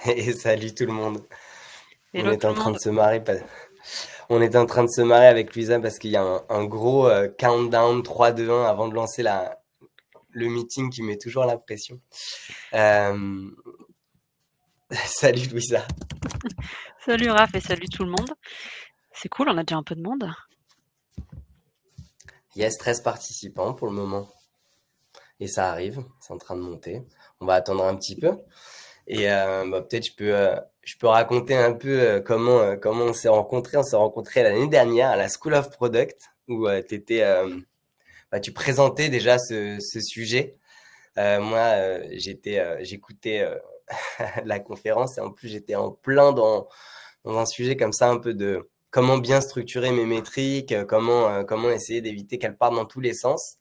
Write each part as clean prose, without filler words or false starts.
Et salut tout le monde. On Hello est tout en le train de monde. se marrer. On est en train de se marrer avec Luisa parce qu'il y a un gros countdown 3, 2, 1 avant de lancer le meeting qui met toujours la pression. Euh, Salut Luisa. Salut Raph et salut tout le monde. C'est cool, on a déjà un peu de monde. Il y a 13 participants pour le moment. Et ça arrive, c'est en train de monter. On va attendre un petit peu. Et peut-être je peux raconter un peu comment on s'est rencontrés. On s'est rencontrés l'année dernière à la School of Product où tu présentais déjà ce sujet. J'écoutais la conférence et en plus j'étais en plein dans un sujet comme ça, un peu de comment bien structurer mes métriques, comment essayer d'éviter qu'elles partent dans tous les sens.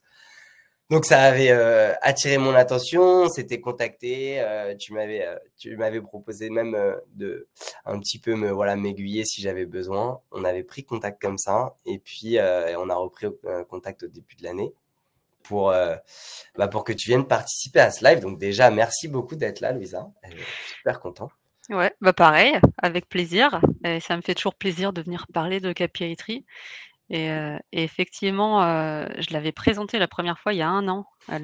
Donc ça avait attiré mon attention, on s'était contacté, tu m'avais proposé même de un petit peu m'aiguiller si j'avais besoin. On avait pris contact comme ça et puis on a repris contact au début de l'année pour, pour que tu viennes participer à ce live. Donc déjà, merci beaucoup d'être là, Louisa. Je suis super content. Ouais, bah pareil, avec plaisir. Et ça me fait toujours plaisir de venir parler de capillarité. Et effectivement, je l'avais présenté la première fois il y a 1 an à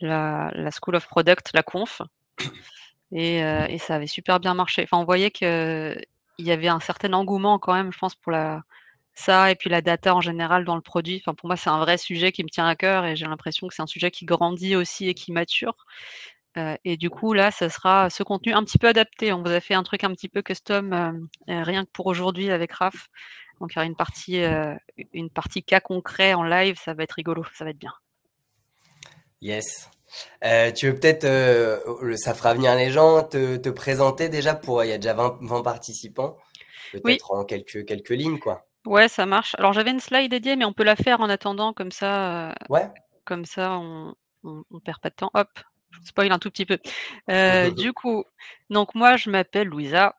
la School of Product, la conf, et ça avait super bien marché. Enfin, on voyait qu'il y avait un certain engouement quand même, je pense, pour ça et puis la data en général dans le produit. Enfin, pour moi, c'est un vrai sujet qui me tient à cœur et j'ai l'impression que c'est un sujet qui grandit aussi et qui mature. Et du coup, là, ça sera ce contenu un petit peu adapté. On vous a fait un truc un petit peu custom, rien que pour aujourd'hui avec Raph. Donc il y aura une partie cas concret en live, ça va être rigolo, ça va être bien. Yes. Tu veux peut-être, ça fera venir les gens, te présenter déjà il y a déjà 20 participants, Oui, peut-être en quelques lignes, quoi. ouais, ça marche. Alors j'avais une slide dédiée, mais on peut la faire en attendant, Ouais. comme ça on perd pas de temps. Hop, je vous spoil un tout petit peu. Du coup, donc moi je m'appelle Louisa.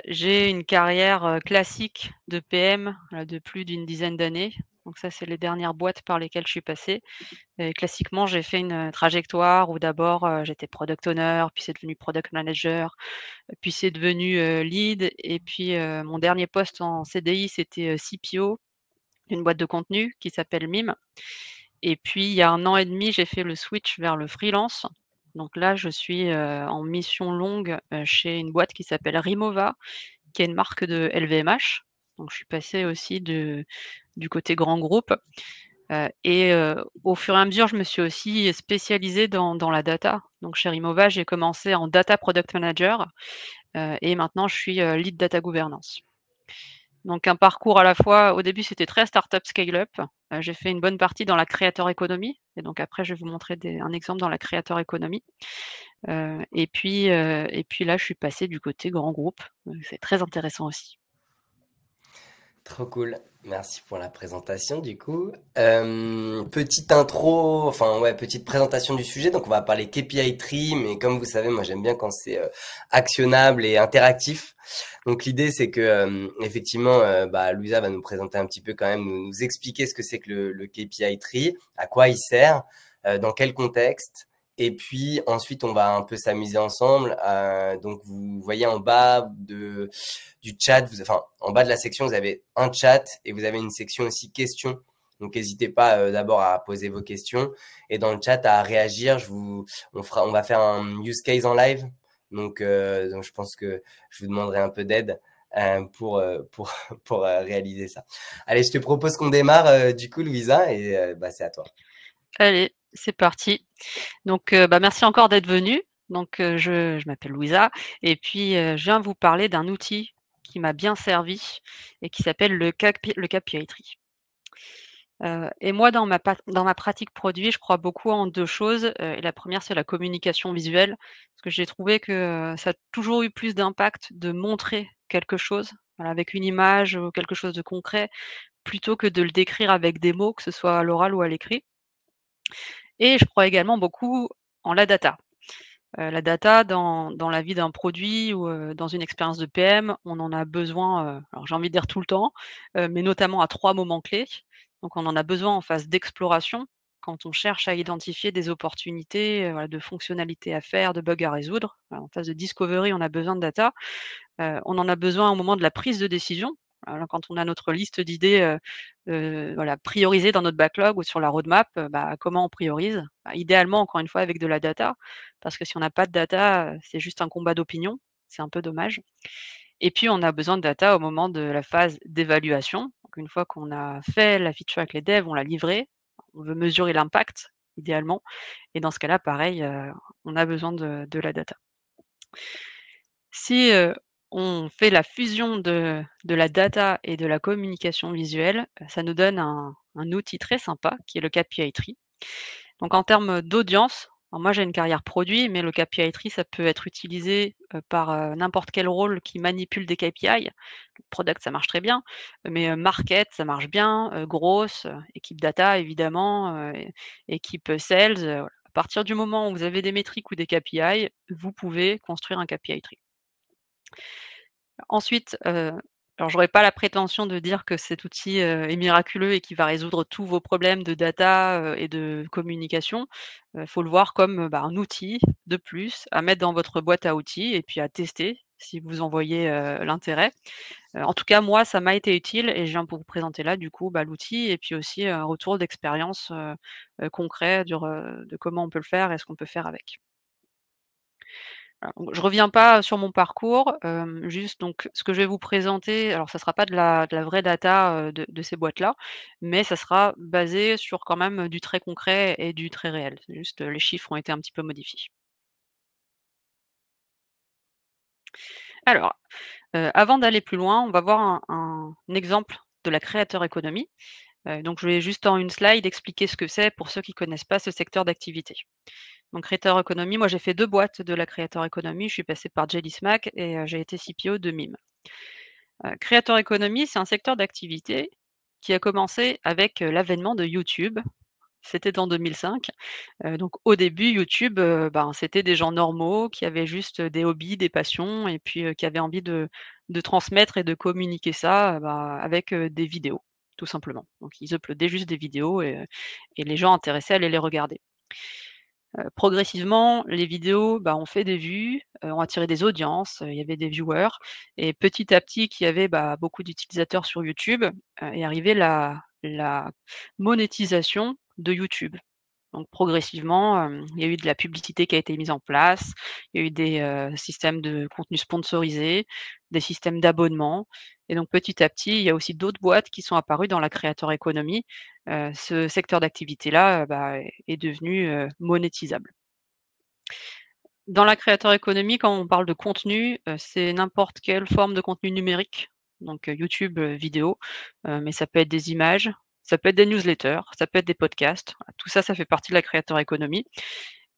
J'ai une carrière, classique de PM, de plus d'une dizaine d'années. Donc ça, c'est les dernières boîtes par lesquelles je suis passée. Et classiquement, j'ai fait une, trajectoire où d'abord, j'étais product owner, puis c'est devenu product manager, puis c'est devenu, lead et puis, mon dernier poste en CDI, c'était, CPO d'une boîte de contenu qui s'appelle Mime. Et puis il y a 1 an et demi, j'ai fait le switch vers le freelance. Donc là, je suis, en mission longue, chez une boîte qui s'appelle Rimowa, qui est une marque de LVMH. Donc je suis passée aussi du côté grand groupe, au fur et à mesure, je me suis aussi spécialisée dans la data. Donc chez Rimowa, j'ai commencé en data product manager, et maintenant je suis, lead data governance. Donc un parcours à la fois au début, c'était très startup scale-up. J'ai fait une bonne partie dans la creator economy et donc après je vais vous montrer un exemple dans la creator economy. Et puis là, je suis passée du côté grand groupe, donc c'est très intéressant aussi. Trop cool. Merci pour la présentation du coup. Petite intro, enfin ouais, petite présentation du sujet. Donc on va parler KPI Tree, mais comme vous savez, moi j'aime bien quand c'est actionnable et interactif. Donc l'idée c'est que effectivement, Louisa va nous présenter un petit peu quand même, nous expliquer ce que c'est que le KPI Tree, à quoi il sert, dans quel contexte. Et puis ensuite, on va un peu s'amuser ensemble. Donc vous voyez en bas du chat, en bas de la section, vous avez un chat et vous avez une section aussi questions. Donc n'hésitez pas d'abord à poser vos questions et dans le chat à réagir. On va faire un use case en live. Donc je pense que je vous demanderai un peu d'aide pour réaliser ça. Allez, je te propose qu'on démarre du coup, Louisa, et c'est à toi. Allez, c'est parti. Donc, merci encore d'être venue. Donc, je m'appelle Louisa et puis, je viens vous parler d'un outil qui m'a bien servi et qui s'appelle le KPI Tree. Et moi dans ma pratique produit, je crois beaucoup en 2 choses, et la première c'est la communication visuelle. Parce que j'ai trouvé que, ça a toujours eu plus d'impact de montrer quelque chose, voilà, avec une image ou quelque chose de concret, plutôt que de le décrire avec des mots, que ce soit à l'oral ou à l'écrit. Et je crois également beaucoup en la data. La data dans la vie d'un produit ou, dans une expérience de PM, on en a besoin, alors j'ai envie de dire tout le temps, mais notamment à 3 moments clés. Donc on en a besoin en phase d'exploration, quand on cherche à identifier des opportunités, voilà, de fonctionnalités à faire, de bugs à résoudre. En phase de discovery, on a besoin de data. On en a besoin au moment de la prise de décision. Quand on a notre liste d'idées, voilà, priorisées dans notre backlog ou sur la roadmap, comment on priorise? Idéalement, encore une fois, avec de la data, parce que si on n'a pas de data, c'est juste un combat d'opinion, c'est un peu dommage. Et puis on a besoin de data au moment de la phase d'évaluation. Donc une fois qu'on a fait la feature avec les devs, on l'a livrée, on veut mesurer l'impact, idéalement, et dans ce cas-là, pareil, on a besoin de la data. Si, on fait la fusion de la data et de la communication visuelle, ça nous donne un outil très sympa qui est le KPI Tree. Donc en termes d'audience, alors moi j'ai une carrière produit, mais le KPI Tree ça peut être utilisé, par, n'importe quel rôle qui manipule des KPI. Product ça marche très bien, mais, market ça marche bien, grosse, équipe data évidemment, équipe sales, voilà. À partir du moment où vous avez des métriques ou des KPI, vous pouvez construire un KPI Tree. Ensuite, alors j'aurais pas la prétention de dire que cet outil, est miraculeux et qu'il va résoudre tous vos problèmes de data, et de communication. Faut le voir comme, un outil de plus à mettre dans votre boîte à outils et puis à tester si vous en voyez, l'intérêt. En tout cas moi ça m'a été utile et je viens pour vous présenter là du coup, l'outil et puis aussi un retour d'expérience, concret de comment on peut le faire et ce qu'on peut faire avec. Voilà, donc je reviens pas sur mon parcours, juste donc ce que je vais vous présenter, alors ça sera pas de la vraie data, de ces boîtes-là, mais ça sera basé sur quand même, du très concret et du très réel. C'est juste, les chiffres ont été un petit peu modifiés. Alors, avant d'aller plus loin, on va voir un exemple de la créateur économie. Donc je vais juste en une slide expliquer ce que c'est pour ceux qui connaissent pas ce secteur d'activité. Donc Creator Economy, moi j'ai fait 2 boîtes de la Creator Economy, je suis passée par Jelly Smack et j'ai été CPO de Mime. Creator Economy, c'est un secteur d'activité qui a commencé avec, l'avènement de YouTube. C'était en 2005. Donc au début YouTube, c'était des gens normaux qui avaient juste, des hobbies, des passions et puis, qui avaient envie de transmettre et de communiquer ça, avec, des vidéos, tout simplement. Donc ils uploadaient juste des vidéos et les gens intéressés allaient les regarder. Progressivement, les vidéos, ont fait des vues, ont attiré des audiences, il y avait des viewers et petit à petit qu'il y avait, beaucoup d'utilisateurs sur YouTube, est arrivée la monétisation de YouTube. Donc progressivement, il y a eu de la publicité qui a été mise en place, il y a eu des, systèmes de contenu sponsorisés, des systèmes d'abonnement et donc petit à petit, il y a aussi d'autres boîtes qui sont apparues dans la creator economy. Ce secteur d'activité-là, est devenu, monétisable. Dans la creator economy, quand on parle de contenu, c'est n'importe quelle forme de contenu numérique, donc YouTube, vidéo, mais ça peut être des images, ça peut être des newsletters, ça peut être des podcasts. Voilà, tout ça, ça fait partie de la creator economy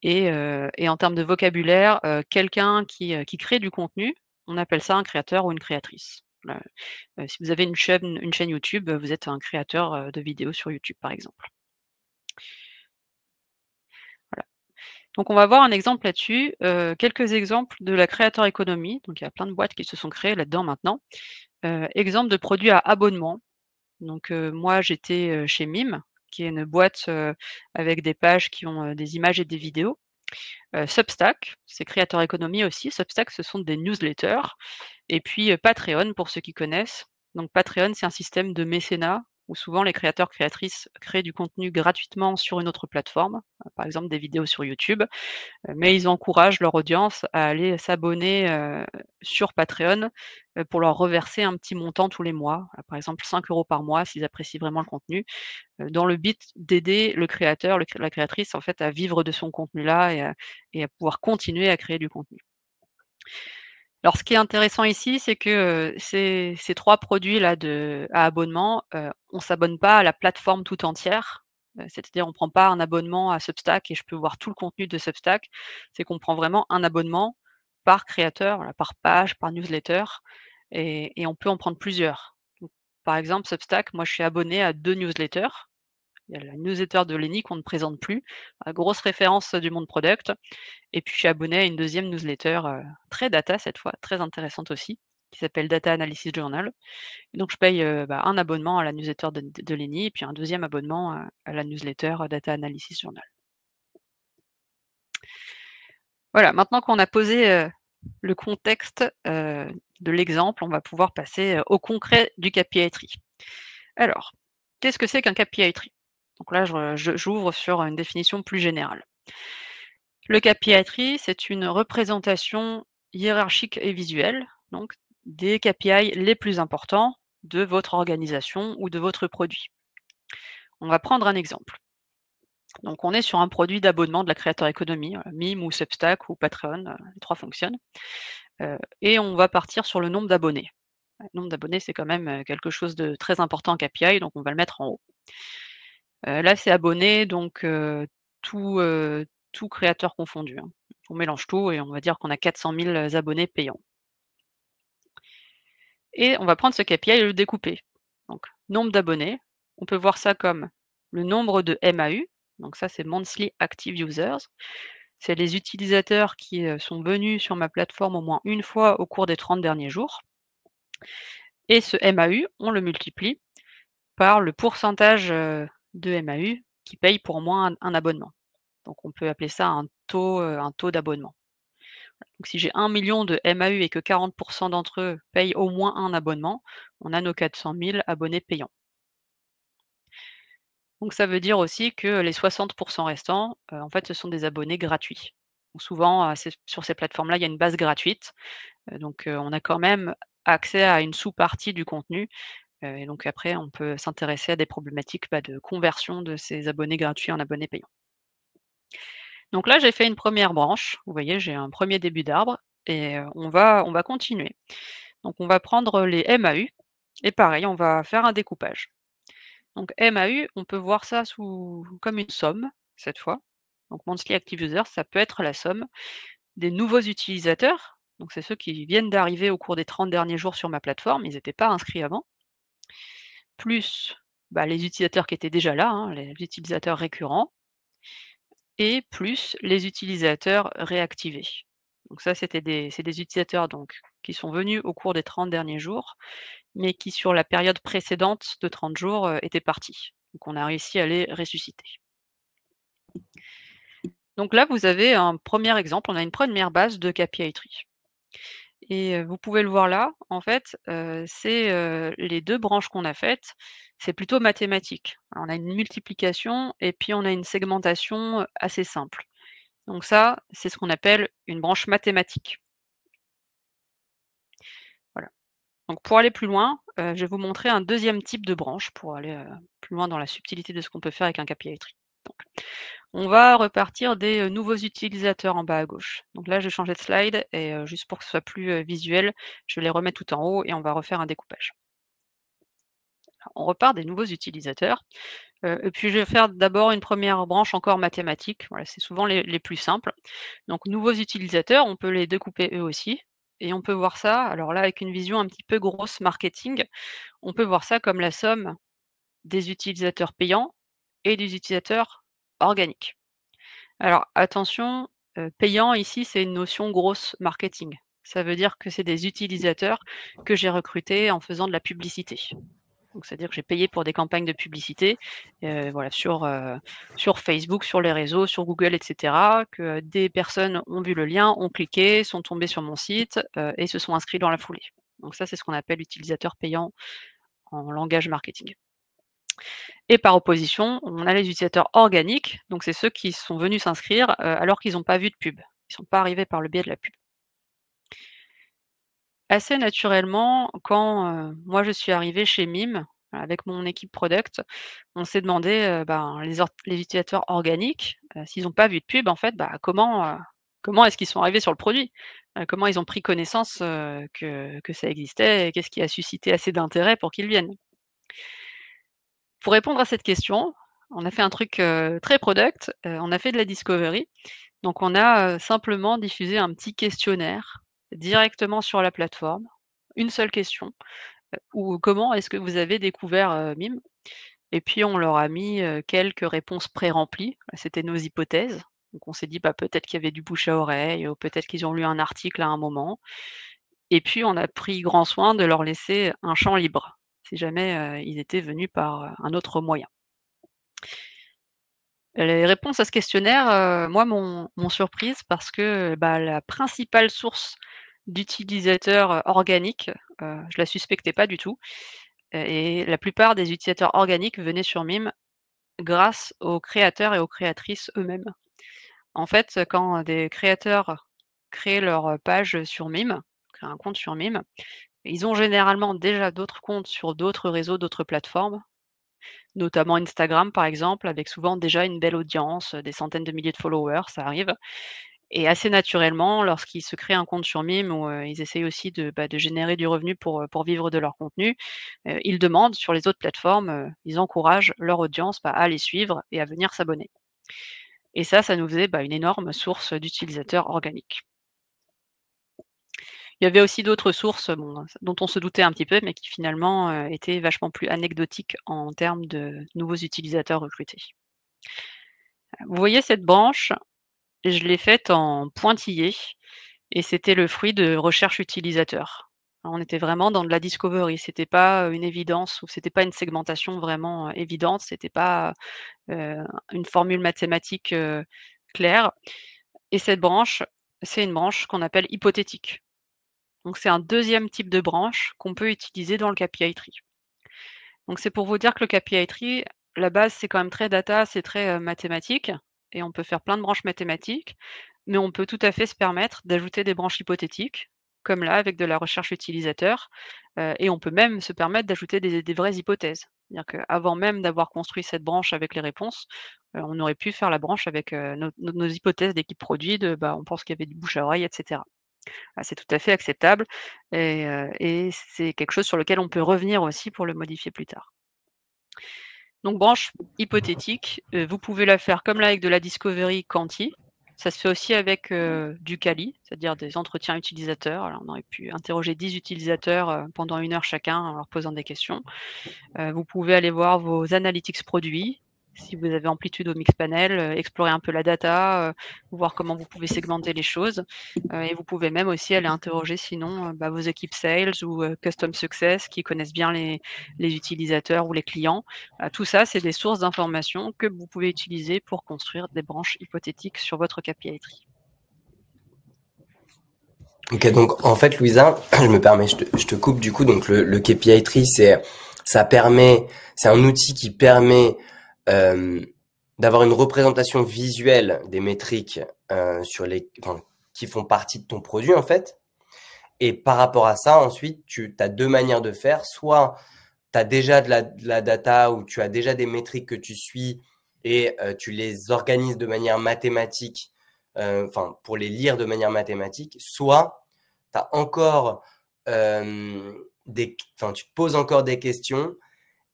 et en termes de vocabulaire, quelqu'un qui crée du contenu, on appelle ça un créateur ou une créatrice. Voilà, si vous avez une chaîne YouTube, vous êtes un créateur, de vidéos sur YouTube, par exemple. Voilà. Donc on va voir un exemple là-dessus, quelques exemples de la creator economy, donc il y a plein de boîtes qui se sont créées là-dedans maintenant. Exemple de produits à abonnement, donc moi j'étais, chez Mime, qui est une boîte, avec des pages qui ont, des images et des vidéos. Substack, c'est creator economy aussi. Substack, ce sont des newsletters et puis, Patreon pour ceux qui connaissent. Donc Patreon, c'est un système de mécénat où souvent les créateurs, créatrices créent du contenu gratuitement sur une autre plateforme, par exemple des vidéos sur YouTube, mais ils encouragent leur audience à aller s'abonner, sur Patreon, pour leur reverser un petit montant tous les mois, par exemple 5 € par mois s'ils apprécient vraiment le contenu, dans le but d'aider le créateur, la créatrice en fait à vivre de son contenu-là et à pouvoir continuer à créer du contenu. Alors ce qui est intéressant ici, c'est que, ces 3 produits-là à abonnement, on s'abonne pas à la plateforme tout entière. C'est-à-dire on prend pas un abonnement à Substack et je peux voir tout le contenu de Substack. C'est qu'on prend vraiment un abonnement par créateur, voilà, par page, par newsletter et on peut en prendre plusieurs. Donc par exemple Substack, moi je suis abonné à 2 newsletters. Il y a la newsletter de Lenny qu'on ne présente plus, grosse référence du monde product et puis je suis abonné à une deuxième newsletter, très data cette fois, très intéressante aussi, qui s'appelle Data Analysis Journal. Et donc je paye, un abonnement à la newsletter de Lenny et puis un deuxième abonnement à la newsletter Data Analysis Journal. Voilà, maintenant qu'on a posé, le contexte, de l'exemple, on va pouvoir passer, au concret du KPI tree. Alors, qu'est-ce que c'est qu'un KPI tree? Donc là, j'ouvre sur une définition plus générale. Le KPI tree, c'est une représentation hiérarchique et visuelle, donc des KPI les plus importants de votre organisation ou de votre produit. On va prendre un exemple. Donc on est sur un produit d'abonnement de la Creator Economy, Mime ou Substack ou Patreon, les 3 fonctionnent, et on va partir sur le nombre d'abonnés. Le nombre d'abonnés, c'est quand même, quelque chose de très important en KPI, donc on va le mettre en haut. Là, c'est abonnés, donc tout créateur confondu, hein. On mélange tout et on va dire qu'on a 400 000 abonnés payants. Et on va prendre ce KPI et le découper. Donc nombre d'abonnés, on peut voir ça comme le nombre de MAU, donc ça c'est Monthly Active Users. C'est les utilisateurs qui, sont venus sur ma plateforme au moins une fois au cours des 30 derniers jours. Et ce MAU, on le multiplie par le pourcentage, de MAU qui payent pour au moins un abonnement. Donc on peut appeler ça un taux d'abonnement. Donc si j'ai 1 million de MAU et que 40 d'entre eux payent au moins un abonnement, on a nos 400 000 abonnés payants. Donc ça veut dire aussi que les 60 restants, en fait, ce sont des abonnés gratuits. Donc souvent, sur ces plateformes-là, il y a une base gratuite, donc on a quand même accès à une sous-partie du contenu, et donc après on peut s'intéresser à des problématiques, de conversion de ces abonnés gratuits en abonnés payants. Donc là, j'ai fait une première branche. Vous voyez, j'ai un premier début d'arbre et on va continuer. Donc on va prendre les MAU et pareil, on va faire un découpage. Donc MAU, on peut voir ça comme une somme, cette fois. Donc Monthly Active Users, ça peut être la somme des nouveaux utilisateurs, donc c'est ceux qui viennent d'arriver au cours des 30 derniers jours sur ma plateforme, ils n'étaient pas inscrits avant, plus, les utilisateurs qui étaient déjà là, hein, les utilisateurs récurrents, et plus les utilisateurs réactivés. Donc ça, c'est des utilisateurs donc qui sont venus au cours des 30 derniers jours, mais qui sur la période précédente de 30 jours, étaient partis. Donc on a réussi à les ressusciter. Donc là, vous avez un premier exemple, on a une première base de KPI tree. Et vous pouvez le voir là, en fait, c'est, les 2 branches qu'on a faites, c'est plutôt mathématique. On a une multiplication et puis on a une segmentation, assez simple. Donc ça, c'est ce qu'on appelle une branche mathématique. Voilà. Donc pour aller plus loin, je vais vous montrer un deuxième type de branche pour aller, plus loin dans la subtilité de ce qu'on peut faire avec un KPI tree. Donc, on va repartir des, nouveaux utilisateurs en bas à gauche. Donc là, je vais changer de slide et juste pour que ce soit plus, visuel, je vais les remettre tout en haut et on va refaire un découpage. Alors, on repart des nouveaux utilisateurs, et puis je vais faire d'abord une première branche encore mathématique. Voilà, c'est souvent les plus simples. Donc nouveaux utilisateurs, on peut les découper eux aussi et on peut voir ça, alors là avec une vision un petit peu grosse marketing, on peut voir ça comme la somme des utilisateurs payants et des utilisateurs organiques. Alors attention, payant ici, c'est une notion grosse marketing. Ça veut dire que c'est des utilisateurs que j'ai recrutés en faisant de la publicité. Donc c'est-à-dire que j'ai payé pour des campagnes de publicité, voilà sur Facebook, sur les réseaux, sur Google et cetera, que des personnes ont vu le lien, ont cliqué, sont tombées sur mon site, et se sont inscrits dans la foulée. Donc ça, c'est ce qu'on appelle utilisateur payant en langage marketing. Et par opposition, on a les utilisateurs organiques, donc c'est ceux qui sont venus s'inscrire, alors qu'ils n'ont pas vu de pub. Ils sont pas arrivés par le biais de la pub. Assez naturellement, quand, moi je suis arrivée chez Mime, avec mon équipe product, on s'est demandé, les utilisateurs organiques, s'ils n'ont pas vu de pub en fait, comment est-ce qu'ils sont arrivés sur le produit? Comment ils ont pris connaissance, que ça existait et qu'est-ce qui a suscité assez d'intérêt pour qu'ils viennent? Pour répondre à cette question, on a fait un truc, très product, on a fait de la discovery. Donc on a, simplement diffusé un petit questionnaire directement sur la plateforme. Une seule question, ou comment est-ce que vous avez découvert, Mime? Et puis on leur a mis, quelques réponses pré-remplies. C'était nos hypothèses. Donc on s'est dit, peut-être qu'il y avait du bouche à oreille, ou peut-être qu'ils ont lu un article à un moment. Et puis on a pris grand soin de leur laisser un champ libre, si jamais, ils étaient venus par, un autre moyen. Les réponses à ce questionnaire, moi m'ont surprise parce que, bah, la principale source d'utilisateurs, organiques, je la suspectais pas du tout, et la plupart des utilisateurs organiques venaient sur Mime grâce aux créateurs et aux créatrices eux-mêmes. En fait, quand des créateurs créent leur page sur Mime, créent un compte sur Mime, ils ont généralement déjà d'autres comptes sur d'autres réseaux, d'autres plateformes, notamment Instagram par exemple, avec souvent déjà une belle audience, des centaines de milliers de followers, ça arrive. Et assez naturellement, lorsqu'ils se créent un compte sur Mime où, ils essayent aussi de générer du revenu pour vivre de leur contenu, ils demandent sur les autres plateformes, ils encouragent leur audience, bah, à les suivre et à venir s'abonner. Et ça nous faisait, bah, une énorme source d'utilisateurs organiques. Il y avait aussi d'autres sources, bon, dont on se doutait un petit peu, mais qui finalement, étaient vachement plus anecdotiques en termes de nouveaux utilisateurs recrutés. Vous voyez cette branche, je l'ai faite en pointillé et c'était le fruit de recherches utilisateurs. On était vraiment dans de la discovery, c'était pas, une évidence ou c'était pas une segmentation vraiment, évidente, c'était pas, une formule mathématique, claire, et cette branche, c'est une branche qu'on appelle hypothétique. Donc c'est un deuxième type de branche qu'on peut utiliser dans le KPI tree. Donc c'est pour vous dire que le KPI tree, la base, c'est quand même très data, c'est très, mathématique, et on peut faire plein de branches mathématiques, mais on peut tout à fait se permettre d'ajouter des branches hypothétiques, comme là avec de la recherche utilisateur, et on peut même se permettre d'ajouter des vraies hypothèses. C'est-à-dire qu'avant même d'avoir construit cette branche avec les réponses, on aurait pu faire la branche avec, nos hypothèses d'équipe produit de, bah, on pense qu'il y avait du bouche à oreille et cetera. Ah, c'est tout à fait acceptable, et c'est quelque chose sur lequel on peut revenir aussi pour le modifier plus tard. Donc branche hypothétique, vous pouvez la faire comme là avec de la discovery quanti. Ça se fait aussi avec, du quali, c'est-à-dire des entretiens utilisateurs. Alors on aurait pu interroger 10 utilisateurs, pendant 1 heure chacun en leur posant des questions. Vous pouvez aller voir vos analytics produits, si vous avez Amplitude ou Mixpanel, explorer un peu la data, voir comment vous pouvez segmenter les choses, et vous pouvez même aussi aller interroger sinon, bah, vos équipes sales ou, custom success qui connaissent bien les utilisateurs ou les clients. Tout ça, c'est des sources d'informations que vous pouvez utiliser pour construire des branches hypothétiques sur votre KPI tree. Ok, donc en fait, Louisa, je me permets, je te coupe du coup. Donc le KPI tree, c'est un outil qui permet d'avoir une représentation visuelle des métriques qui font partie de ton produit en fait. Et par rapport à ça, ensuite, tu as deux manières de faire. Soit tu as déjà de la data ou tu as déjà des métriques que tu suis et tu les organises de manière mathématique, pour les lire de manière mathématique. Soit tu as encore tu te poses encore des questions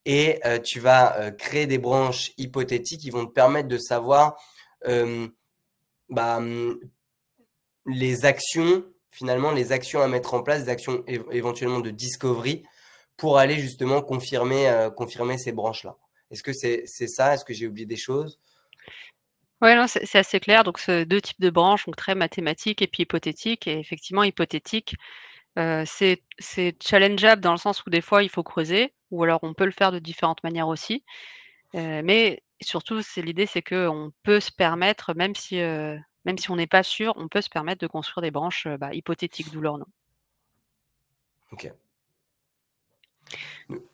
et tu vas créer des branches hypothétiques qui vont te permettre de savoir les actions, finalement, les actions à mettre en place, des actions éventuellement de discovery pour aller justement confirmer ces branches-là. Est-ce que c'est ça? Est-ce que j'ai oublié des choses? Ouais, non, c'est assez clair. Donc ce 2 types de branches, donc très mathématiques et puis hypothétiques, et effectivement hypothétique, c'est challengeable dans le sens où des fois il faut creuser ou alors on peut le faire de différentes manières aussi, mais surtout l'idée c'est qu'on peut se permettre même si on n'est pas sûr, on peut se permettre de construire des branches, bah, hypothétiques, d'où leur nom. Ok.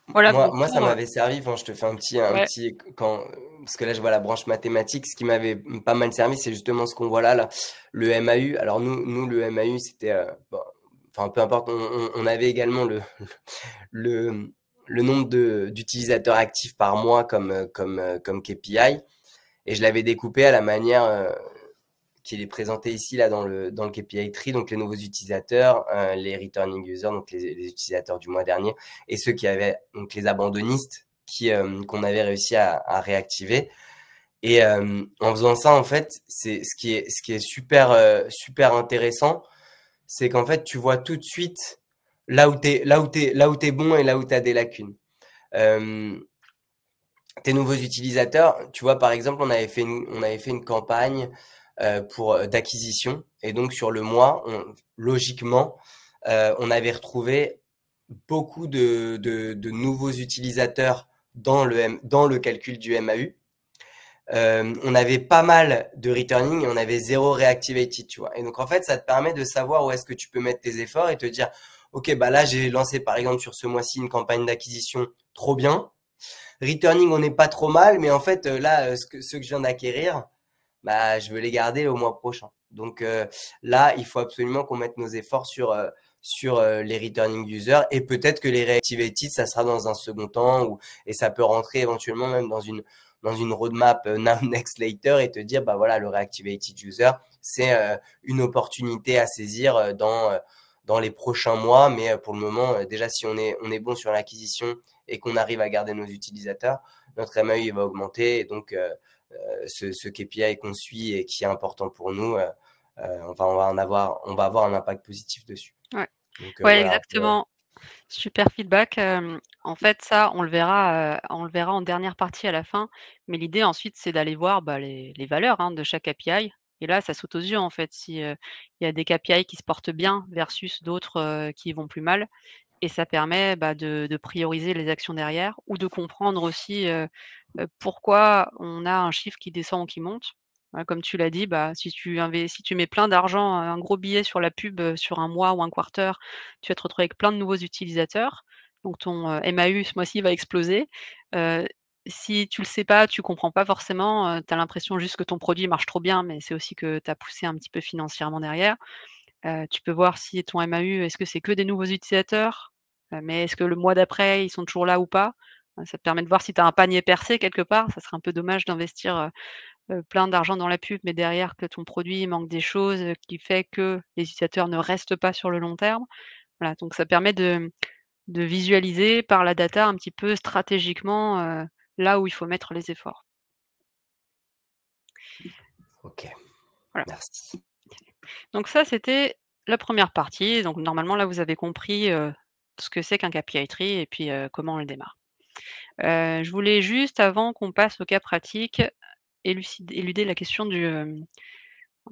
Voilà Moi, donc moi, ça pour, m'avait servi. Enfin, je te fais un ouais, petit parce que là, je vois la branche mathématique. Ce qui m'avait pas mal servi, c'est justement ce qu'on voit là, le MAU. Alors nous, le MAU, c'était, enfin, peu importe. On avait également le, le nombre d'utilisateurs actifs par mois comme KPI, et je l'avais découpé à la manière qu'il est présenté ici là dans le KPI tree, donc les nouveaux utilisateurs, les returning users, donc les utilisateurs du mois dernier, et ceux qui avaient donc les abandonnistes qu'on avait réussi à réactiver. Et en faisant ça, en fait, c'est ce qui est super intéressant, c'est qu'en fait tu vois tout de suite là où t'es bon et là où t'as des lacunes. Tes nouveaux utilisateurs, tu vois, par exemple, on avait fait une campagne d'acquisition, et donc sur le mois, logiquement, on avait retrouvé beaucoup de nouveaux utilisateurs dans le calcul du MAU. On avait pas mal de returning et on avait zéro reactivated, tu vois. Et donc, en fait, ça te permet de savoir où est-ce que tu peux mettre tes efforts et te dire, OK, bah là, j'ai lancé, par exemple, sur ce mois-ci, une campagne d'acquisition trop bien. Returning, on n'est pas trop mal, mais en fait, là, ceux que je viens d'acquérir, bah, je veux les garder au mois prochain. Donc là, il faut absolument qu'on mette nos efforts sur les returning users et peut-être que les reactivated, ça sera dans un second temps et ça peut rentrer éventuellement même dans une roadmap now, next, later et te dire, bah voilà, le reactivated user, c'est une opportunité à saisir dans les prochains mois. Mais pour le moment, déjà, si on est bon sur l'acquisition et qu'on arrive à garder nos utilisateurs, notre MAU va augmenter et donc ce KPI qu'on suit et qui est important pour nous, on va avoir un impact positif dessus. Ouais, Donc ouais, voilà un peu. exactement. Super feedback. En fait, ça, on le verra en dernière partie à la fin, mais l'idée ensuite, c'est d'aller voir, bah, les valeurs, hein, de chaque KPI et là, ça saute aux yeux, en fait, si, il y a des KPI qui se portent bien versus d'autres, qui vont plus mal et ça permet, bah, de prioriser les actions derrière ou de comprendre aussi, pourquoi on a un chiffre qui descend ou qui monte. Comme tu l'as dit, bah, si tu mets plein d'argent, un gros billet sur la pub, sur un mois ou un quarter, tu vas te retrouver avec plein de nouveaux utilisateurs. Donc ton, MAU ce mois-ci va exploser. Heu, Si tu le sais pas, tu comprends pas forcément, tu as l'impression juste que ton produit marche trop bien, mais c'est aussi que tu as poussé un petit peu financièrement derrière. Tu peux voir si ton MAU, est-ce que c'est que des nouveaux utilisateurs? Mais est-ce que le mois d'après, ils sont toujours là ou pas? Ça te permet de voir si tu as un panier percé quelque part. Ça serait un peu dommage d'investir, plein d'argent dans la pub, mais derrière que ton produit il manque des choses, qui fait que les utilisateurs ne restent pas sur le long terme. Voilà, donc ça permet de visualiser par la data un petit peu stratégiquement, là où il faut mettre les efforts. Ok, Voilà. merci. Donc ça, c'était la première partie. Donc normalement, là, vous avez compris, ce que c'est qu'un KPI tree et puis, comment on le démarre. Je voulais juste, avant qu'on passe au cas pratique, éluder la question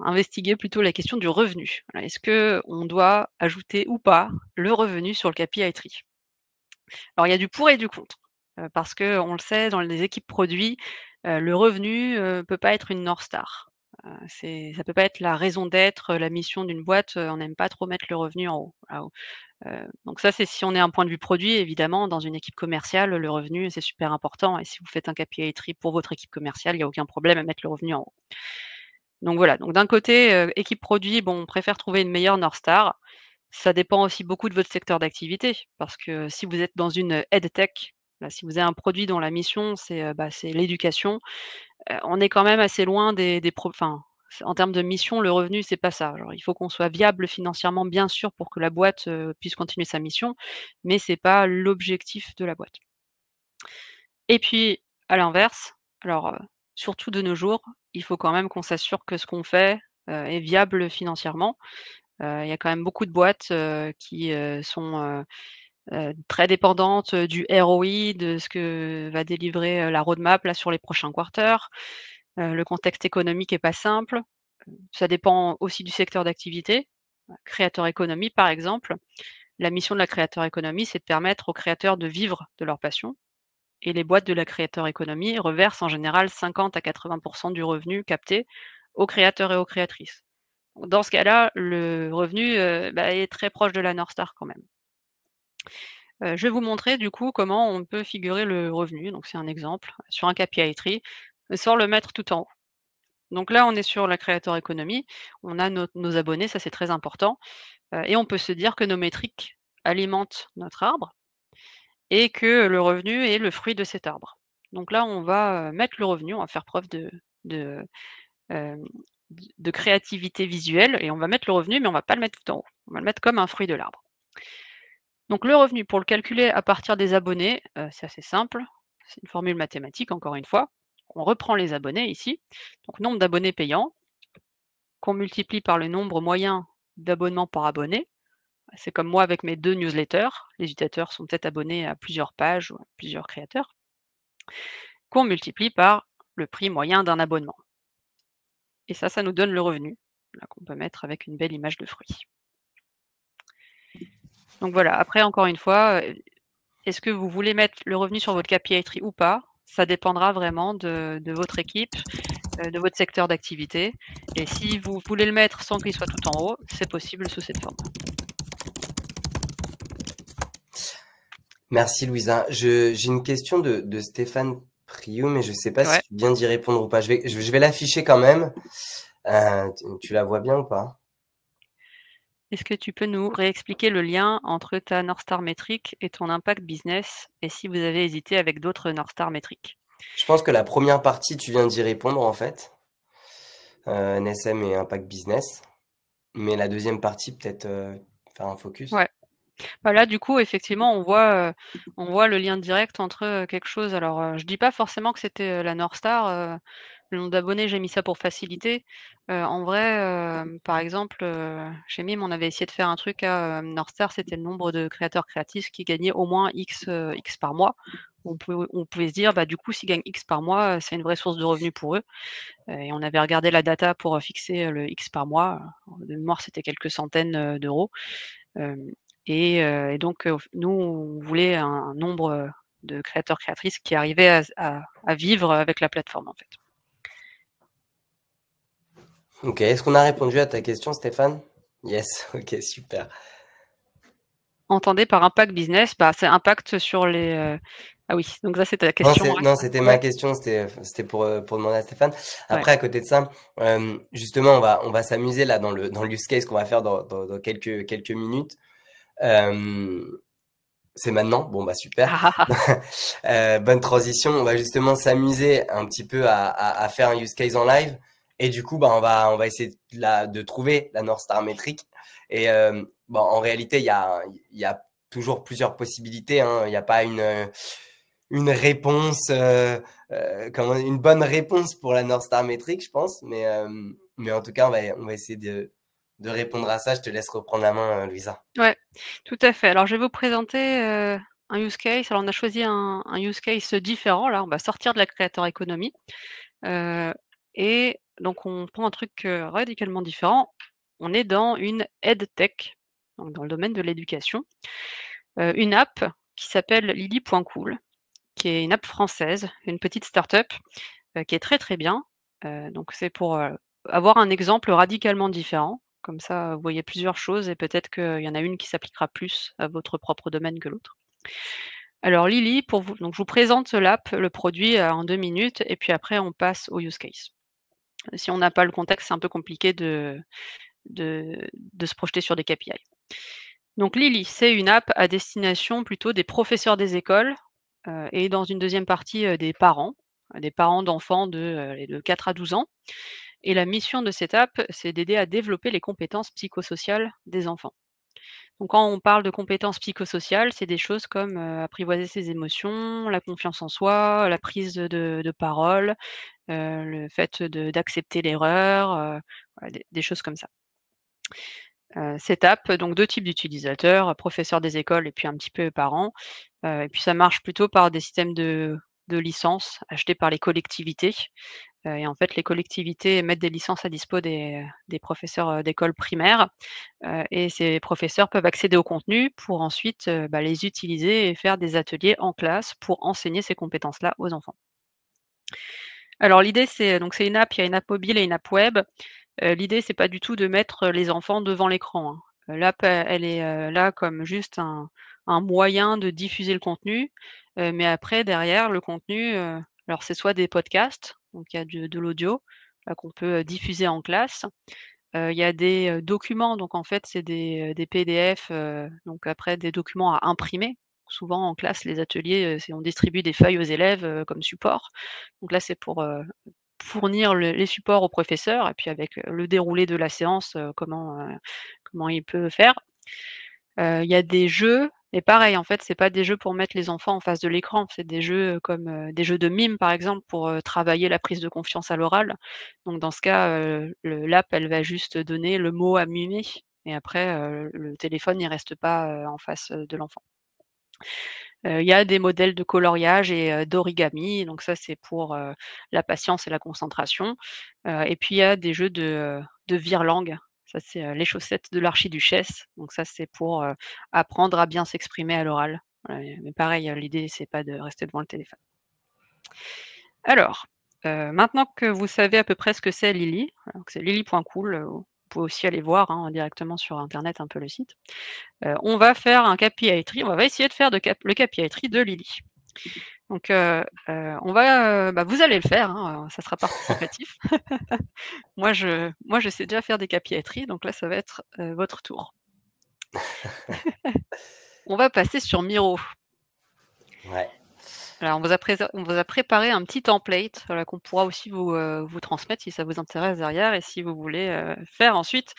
investiguer plutôt la question du revenu. Voilà, est-ce qu'on doit ajouter ou pas le revenu sur le KPI tree? Alors il y a du pour et du contre, parce qu'on le sait dans les équipes produits, le revenu, peut pas être une North Star. Ça peut pas être la raison d'être, la mission d'une boîte, on n'aime pas trop mettre le revenu en haut. Voilà, donc ça, c'est si on est un point de vue produit, évidemment, dans une équipe commerciale, le revenu, c'est super important et si vous faites un KPI tree pour votre équipe commerciale, il y a aucun problème à mettre le revenu en haut. Donc voilà, donc d'un côté, équipe produit, bon, on préfère trouver une meilleure North Star. Ça dépend aussi beaucoup de votre secteur d'activité, parce que si vous êtes dans une EdTech, là, si vous avez un produit dont la mission c'est, bah, c'est l'éducation, on est quand même assez loin des enfin, en termes de mission, le revenu, c'est pas ça. Genre, il faut qu'on soit viable financièrement, bien sûr, pour que la boîte, puisse continuer sa mission, mais c'est pas l'objectif de la boîte. Et puis, à l'inverse, alors, surtout de nos jours, il faut quand même qu'on s'assure que ce qu'on fait, est viable financièrement. Il y a quand même beaucoup de boîtes, qui, sont, très dépendantes, du ROI, de ce que va délivrer, la roadmap là sur les prochains quarters. Le contexte économique est pas simple. Ça dépend aussi du secteur d'activité. Creator economy par exemple, la mission de la creator economy, c'est de permettre aux créateurs de vivre de leur passion et les boîtes de la creator economy reversent en général 50 à 80 du revenu capté aux créateurs et aux créatrices. Dans ce cas-là, le revenu, bah, est très proche de la North Star quand même. Je vais vous montrer du coup comment on peut figurer le revenu. Donc c'est un exemple sur un KPI tree, sans le mettre tout en haut. Donc là, on est sur la Creator Economy, on a nos abonnés, ça c'est très important, et on peut se dire que nos métriques alimentent notre arbre et que le revenu est le fruit de cet arbre. Donc là, on va, mettre le revenu, on va faire preuve de, hem, de créativité visuelle et on va mettre le revenu, mais on va pas le mettre tout en haut. On va le mettre comme un fruit de l'arbre. Donc le revenu, pour le calculer à partir des abonnés, c'est assez simple. C'est une formule mathématique encore une fois. On reprend les abonnés ici, donc nombre d'abonnés payants, qu'on multiplie par le nombre moyen d'abonnements par abonné. C'est comme moi avec mes 2 newsletters, les utilisateurs sont peut-être abonnés à plusieurs pages ou à plusieurs créateurs, qu'on multiplie par le prix moyen d'un abonnement. Et ça nous donne le revenu, là qu'on peut mettre avec une belle image de fruit. Donc voilà, après encore une fois, est-ce que vous voulez mettre le revenu sur votre KPI tree ou pas? Ça dépendra vraiment de votre équipe, de votre secteur d'activité et si vous voulez le mettre sans qu'il soit tout en haut, c'est possible sous cette forme. Merci Louisa. J'ai une question de Stéphane Priou, mais je sais pas si Ouais. tu viens d'y répondre ou pas. Je vais l'afficher quand même. Tu la vois bien ou pas? Est-ce que tu peux nous réexpliquer le lien entre ta North Star métrique et ton impact business et si vous avez hésité avec d'autres North Star métriques? Je pense que la première partie, tu viens d'y répondre en fait. NSM et impact business. Mais la deuxième partie, peut-être faire un focus. Ouais. Bah, là, du coup, effectivement, on voit le lien direct entre, quelque chose alors, je dis pas forcément que c'était, la North Star, le nombre d'abonnés, j'ai mis ça pour faciliter. En vrai, par exemple, chez Mime, on avait essayé de faire un truc à, North Star, c'était le nombre de créateurs créatrices qui gagnaient au moins X par mois. On pouvait se dire: «Bah, du coup, s'ils gagnent X par mois, c'est une vraie source de revenus pour eux». Et on avait regardé la data pour, fixer, le X par mois. De mémoire, c'était quelques centaines, d'euros. Hem et donc nous, on voulait un nombre, de créateurs créatrices qui arrivaient à vivre avec la plateforme, en fait. Ok, est-ce qu'on a répondu à ta question, Stéphane? Yes, ok, super. Entendez par impact business, bah, c'est impact sur les, ah oui, donc ça, c'était la Non, question, hein? non, c'était ma Ouais, question, c'était pour demander à Stéphane. ouais. Après, à côté de ça, justement, on va s'amuser là dans le use case qu'on va faire dans quelques minutes. C'est maintenant? Bon, bah super. Ah, ah, ah. Bonne transition. On va justement s'amuser un petit peu à faire un use case en live. Et du coup, bah, on va essayer de trouver la North Star métrique. Et bon, en réalité, il y a toujours plusieurs possibilités, hein. Il n'y a pas une réponse, comment, une bonne réponse pour la North Star métrique, je pense. Mais en tout cas, on va essayer de répondre à ça. Je te laisse reprendre la main, Louisa. Ouais, tout à fait. Alors je vais vous présenter, un use case. Alors on a choisi un use case différent là, on va sortir de la creator economy, heu et donc on prend un truc, radicalement différent. On est dans une EdTech, donc dans le domaine de l'éducation, une app qui s'appelle Lily.cool, qui est une app française, une petite start-up, qui est très, très bien. Donc c'est pour, avoir un exemple radicalement différent. Comme ça, vous voyez plusieurs choses et peut-être qu'il y en a une qui s'appliquera plus à votre propre domaine que l'autre. Alors Lily, pour vous donc je vous présente l'app, le produit, en 2 minutes et puis après on passe au use case. Si on n'a pas le contexte, c'est un peu compliqué de se projeter sur des KPI. Donc Lily, c'est une app à destination plutôt des professeurs des écoles, et dans une deuxième partie, des parents d'enfants de 4 à 12 ans et la mission de cette app, c'est d'aider à développer les compétences psychosociales des enfants. Donc quand on parle de compétences psychosociales, c'est des choses comme, apprivoiser ses émotions, la confiance en soi, la prise de parole, le fait d'accepter l'erreur, voilà des choses comme ça. Cette app, donc 2 types d'utilisateurs, professeurs des écoles et puis un petit peu parents, et puis ça marche plutôt par des systèmes de licences achetés par les collectivités, et en fait les collectivités mettent des licences à dispo des professeurs, d'écoles primaires, et ces professeurs peuvent accéder au contenu pour ensuite, bah, les utiliser et faire des ateliers en classe pour enseigner ces compétences-là aux enfants. Alors l'idée c'est donc c'est une app, il y a une app mobile et une app web. L'idée, c'est pas du tout de mettre les enfants devant l'écran, hein. L'app, elle est, là comme juste un moyen de diffuser le contenu, mais après derrière le contenu, alors c'est soit des podcasts, donc il y a de l'audio, qu'on peut, diffuser en classe. Il y a des, documents, donc en fait, c'est des PDF, donc après des documents à imprimer. Souvent en classe, les ateliers, c'est on distribue des feuilles aux élèves, comme support. Donc là, c'est pour, fournir les supports au professeur et puis avec, le déroulé de la séance, comment il peut faire. Il y a des jeux et pareil, en fait, c'est pas des jeux pour mettre les enfants en face de l'écran, c'est des jeux, comme, des jeux de mime, par exemple, pour, travailler la prise de confiance à l'oral. Donc dans ce cas, l'app, elle va juste donner le mot à mimer et après, le téléphone, il reste pas, en face, de l'enfant. Il y a des modèles de coloriage et d'origami, donc ça, c'est pour, la patience et la concentration. Et puis il y a des jeux de vire-langue. Ça, c'est les chaussettes de l'archiduchesse. Donc ça, c'est pour apprendre à bien s'exprimer à l'oral. Voilà, mais pareil, l'idée, c'est pas de rester devant le téléphone. Alors, maintenant que vous savez à peu près ce que c'est Lily, donc c'est lily.cool, vous pouvez aussi aller voir, hein, directement sur internet un peu le site. On va faire un KPI tree, on va essayer de faire le KPI tree de Lily. Donc, on va, vous allez le faire, hein, ça sera participatif. Moi, je sais déjà faire des KPI tree, donc là, ça va être votre tour. On va passer sur Miro. Ouais. Alors, on vous a préparé un petit template, qu'on pourra aussi vous transmettre si ça vous intéresse derrière et si vous voulez faire ensuite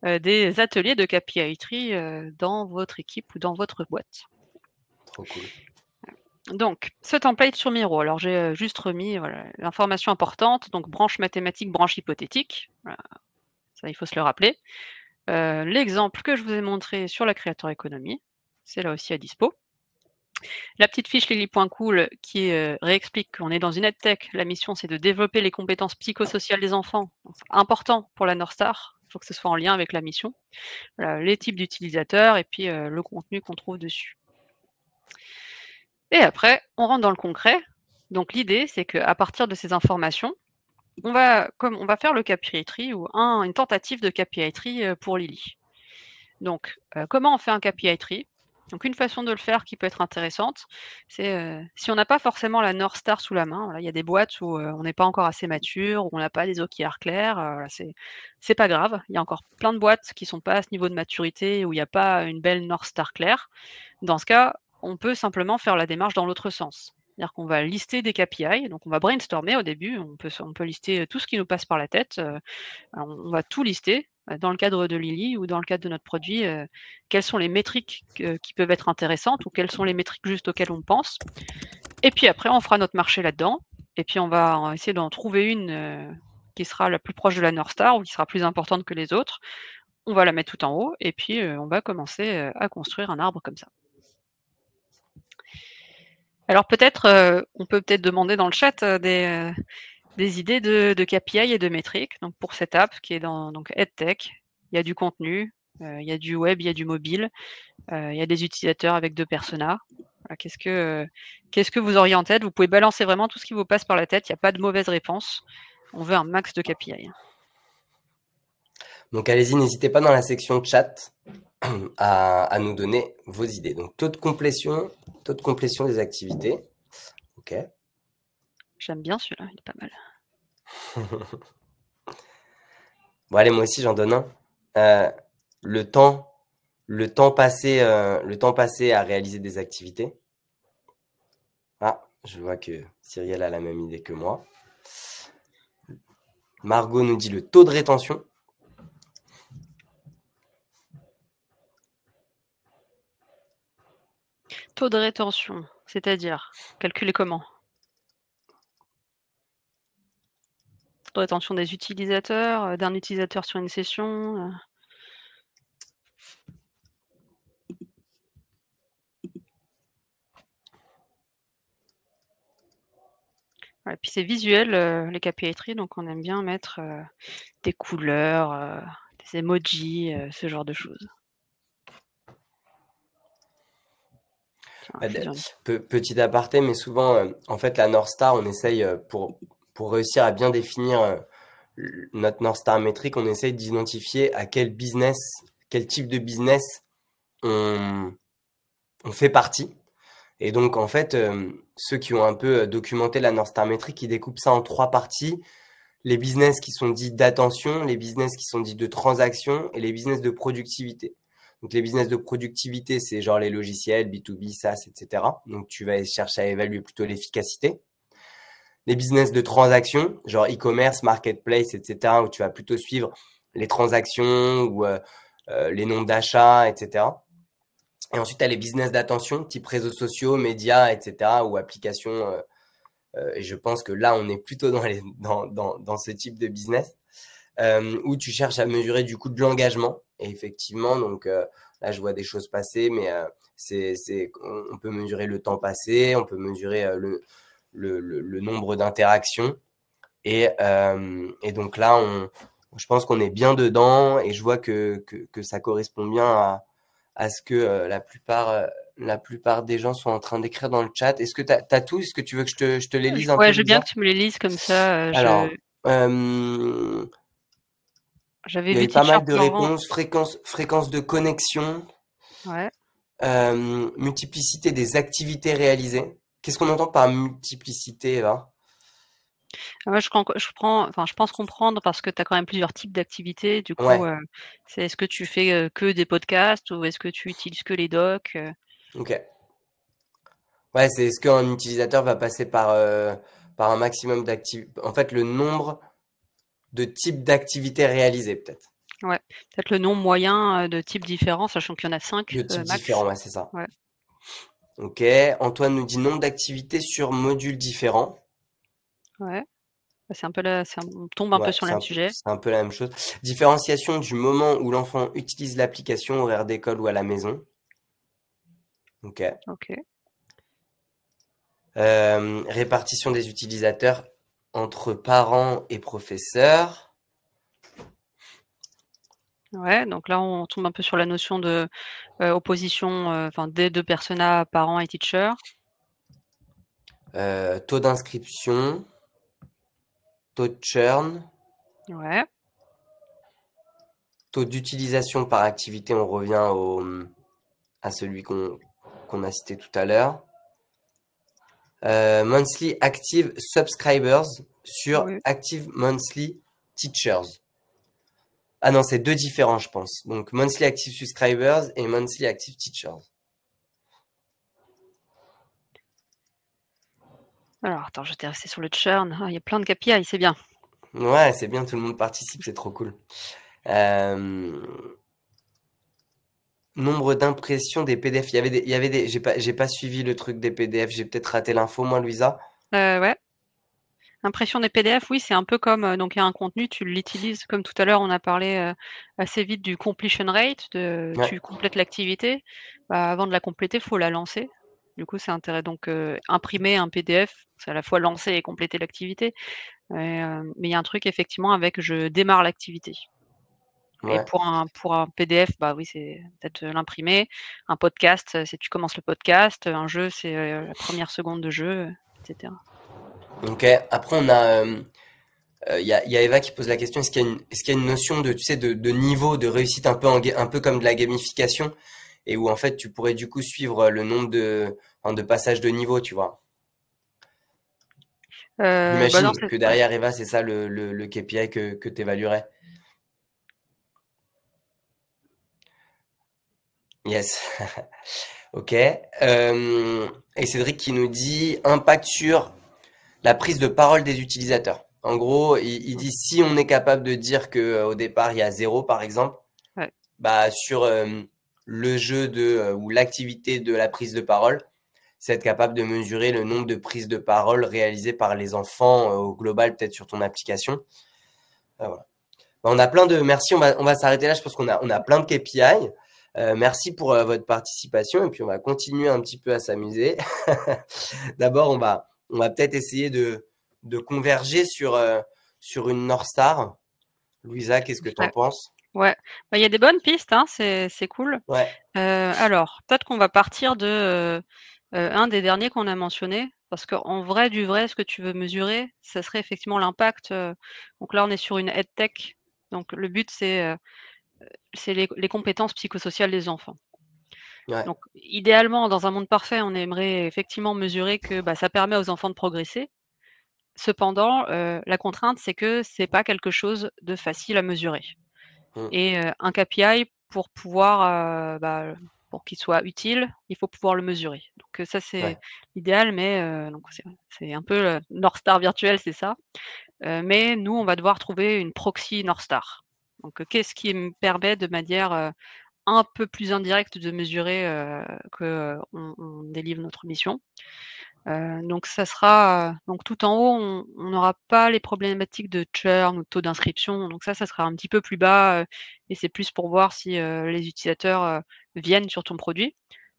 des ateliers de KPI tree dans votre équipe ou dans votre boîte. Trop cool. Donc, ce template sur Miro, alors j'ai juste remis voilà, l'information importante, donc branche mathématique, branche hypothétique, voilà, ça il faut se le rappeler. L'exemple que je vous ai montré sur la Creator Economy, c'est là aussi à dispo. La petite fiche Lily.cool qui réexplique qu'on est dans une EdTech. La mission, c'est de développer les compétences psychosociales des enfants. C'est important pour la North Star. Il faut que ce soit en lien avec la mission. Voilà, les types d'utilisateurs et puis le contenu qu'on trouve dessus. Et après, on rentre dans le concret. Donc l'idée, c'est qu'à partir de ces informations, on va faire le KPI tree ou une tentative de KPI tree pour Lily. Donc, comment on fait un KPI tree? Donc une façon de le faire qui peut être intéressante, c'est si on n'a pas forcément la North Star sous la main, voilà, il y a des boîtes où on n'est pas encore assez mature, où on n'a pas des OKR clairs, voilà, c'est pas grave. Il y a encore plein de boîtes qui sont pas à ce niveau de maturité, où il n'y a pas une belle North Star claire. Dans ce cas, on peut simplement faire la démarche dans l'autre sens. C'est-à-dire qu'on va lister des KPI, donc on va brainstormer au début, on peut lister tout ce qui nous passe par la tête, on va tout lister, dans le cadre de Lily ou dans le cadre de notre produit, quelles sont les métriques qui peuvent être intéressantes ou quelles sont les métriques juste auxquelles on pense. Et puis après, on fera notre marché là-dedans. Et puis on va essayer d'en trouver une qui sera la plus proche de la North Star ou qui sera plus importante que les autres. On va la mettre tout en haut et puis on va commencer à construire un arbre comme ça. Alors peut-être, on peut peut-être demander dans le chat des idées de KPI et de métriques. Donc pour cette app qui est dans donc EdTech, il y a du contenu, il y a du web, il y a du mobile, il y a des utilisateurs avec 2 personas. Voilà, qu'est-ce que vous auriez en tête? Vous pouvez balancer vraiment tout ce qui vous passe par la tête, il n'y a pas de mauvaise réponse. On veut un max de KPI. Donc allez-y, n'hésitez pas dans la section chat à nous donner vos idées. Donc taux de complétion des activités. Ok. J'aime bien celui-là, il est pas mal. Bon allez, moi aussi j'en donne un. Le temps passé à réaliser des activités. Ah, je vois que Cyrielle a la même idée que moi. Margot nous dit le taux de rétention. Taux de rétention, c'est-à-dire calculer comment? Taux de rétention des utilisateurs, d'un utilisateur sur une session. Et puis c'est visuel, les KPI tree, donc on aime bien mettre des couleurs, des emojis, ce genre de choses. Petit aparté, mais souvent, en fait, la North Star, on essaye, pour réussir à bien définir notre North Star métrique, on essaye d'identifier à quel type de business on fait partie. Et donc, en fait, ceux qui ont un peu documenté la North Star métrique, ils découpent ça en 3 parties. Les business qui sont dits d'attention, les business qui sont dits de transaction et les business de productivité. Donc, les business de productivité, c'est genre les logiciels, B2B, SaaS, etc. Donc, tu vas chercher à évaluer plutôt l'efficacité. Les business de transaction, genre e-commerce, marketplace, etc., où tu vas plutôt suivre les transactions ou les nombres d'achats, etc. Et ensuite, tu as les business d'attention, type réseaux sociaux, médias, etc., ou applications. Et je pense que là, on est plutôt dans ce type de business où tu cherches à mesurer du coup de l'engagement. Et effectivement, donc là, je vois des choses passer, mais on peut mesurer le temps passé, on peut mesurer le nombre d'interactions. Et donc là, Je pense qu'on est bien dedans et je vois que ça correspond bien à ce que la plupart des gens sont en train d'écrire dans le chat. Est-ce que t'as tout? Est-ce que tu veux que je te les lise un peu, Ouais, je veux bien Louisa? que tu me les lises comme ça. Alors, il J'avais y a vu eu pas Teacher mal de Florent. réponses. Fréquence de connexion, Ouais. multiplicité des activités réalisées. Qu'est-ce qu'on entend par multiplicité, là? Moi, je pense comprendre parce que tu as quand même plusieurs types d'activités. Du coup, Ouais, c'est est-ce que tu fais, que des podcasts ou est-ce que tu utilises que les docs? ok. Ouais, c'est est-ce qu'un utilisateur va passer par un maximum d'activités. En fait, le nombre de types d'activités réalisées, peut-être. Ouais, peut-être le nombre moyen, de types différents, sachant qu'il y en a 5 De types max. différents, ouais, c'est ça. Ouais, Ok. Antoine nous dit nombre d'activités sur modules différents. ouais. Bah, on tombe un peu Ouais, sur le même sujet. c'est un peu la même chose. Différenciation du moment où l'enfant utilise l'application, horaire d'école ou à la maison. Ok. OK. Répartition des utilisateurs entre parents et professeurs. Ouais, donc là, on tombe un peu sur la notion de, opposition, enfin des 2 personas, parents et teacher. Taux d'inscription, taux de churn, Ouais, taux d'utilisation par activité. On revient à celui qu'on a cité tout à l'heure. Monthly active subscribers sur oui. active monthly teachers. Ah non, c'est deux différents, je pense. Donc, monthly active subscribers et monthly active teachers. Alors attends, j'étais restée sur le churn. Ah, il y a plein de KPI, c'est bien. Ouais, c'est bien, tout le monde participe, c'est trop cool. Euh, Nombre d'impressions des PDF. Il y avait des, j'ai pas suivi le truc des PDF. J'ai peut-être raté l'info, moi, Louisa. Ouais. Impression des PDF, oui, c'est un peu comme, donc il y a un contenu, tu l'utilises comme tout à l'heure, on a parlé, assez vite du completion rate, Ouais, tu complètes l'activité. Bah, avant de la compléter, il faut la lancer. Du coup, c'est intéressant. Donc, imprimer un PDF, c'est à la fois lancer et compléter l'activité. Mais il y a un truc effectivement avec je démarre l'activité et ouais. pour un PDF, bah, oui, c'est peut-être, l'imprimer. Un podcast, c'est tu commences le podcast. Un jeu, c'est, la première seconde de jeu, et cetera. Ok. Après, on a, il y a Eva qui pose la question, est-ce qu'il y a une notion de, tu sais, de niveau, de réussite un peu un peu comme de la gamification et où en fait tu pourrais du coup suivre le nombre enfin, de passages de niveau, tu vois. Bah, non, J'imagine c'est que ouais. derrière Eva, c'est ça le KPI que tu évaluerais. Yes. Ok. Et Cédric qui nous dit impact sur la prise de parole des utilisateurs. En gros, il dit si on est capable de dire que au départ il y a zéro par exemple, Ouais. bah sur le jeu ou l'activité de la prise de parole, c'est être capable de mesurer le nombre de prises de parole réalisées par les enfants au global, peut-être sur ton application. Voilà. Bah, on a plein de merci, on va s'arrêter là. Je pense on a plein de KPI. Merci pour votre participation et puis on va continuer un petit peu à s'amuser. D'abord, on va peut-être essayer de converger sur une North Star. Louisa, qu'est-ce que tu en Ouais, penses? ouais. Bah, il y a des bonnes pistes, hein, c'est cool. Ouais. Alors, peut-être qu'on va partir de, un des derniers qu'on a mentionné, parce qu'en vrai du vrai, ce que tu veux mesurer, ça serait effectivement l'impact, donc là, on est sur une EdTech, donc le but, c'est les compétences psychosociales des enfants. Ouais. Donc idéalement, dans un monde parfait, on aimerait effectivement mesurer que, bah, ça permet aux enfants de progresser. Cependant, la contrainte, c'est que c'est pas quelque chose de facile à mesurer. Mm. Et un KPI pour pouvoir, pour qu'il soit utile, il faut pouvoir le mesurer. Donc ça, c'est Ouais. l'idéal, mais donc c'est un peu le North Star virtuel, c'est ça. Mais nous, on va devoir trouver une proxy North Star. Donc qu'est-ce qui me permet de manière, un peu plus indirecte de mesurer, on délivre notre mission? Donc ça sera, donc tout en haut, on n'aura pas les problématiques de churn ou de taux d'inscription, donc ça sera un petit peu plus bas, et c'est plus pour voir si, les utilisateurs, viennent sur ton produit.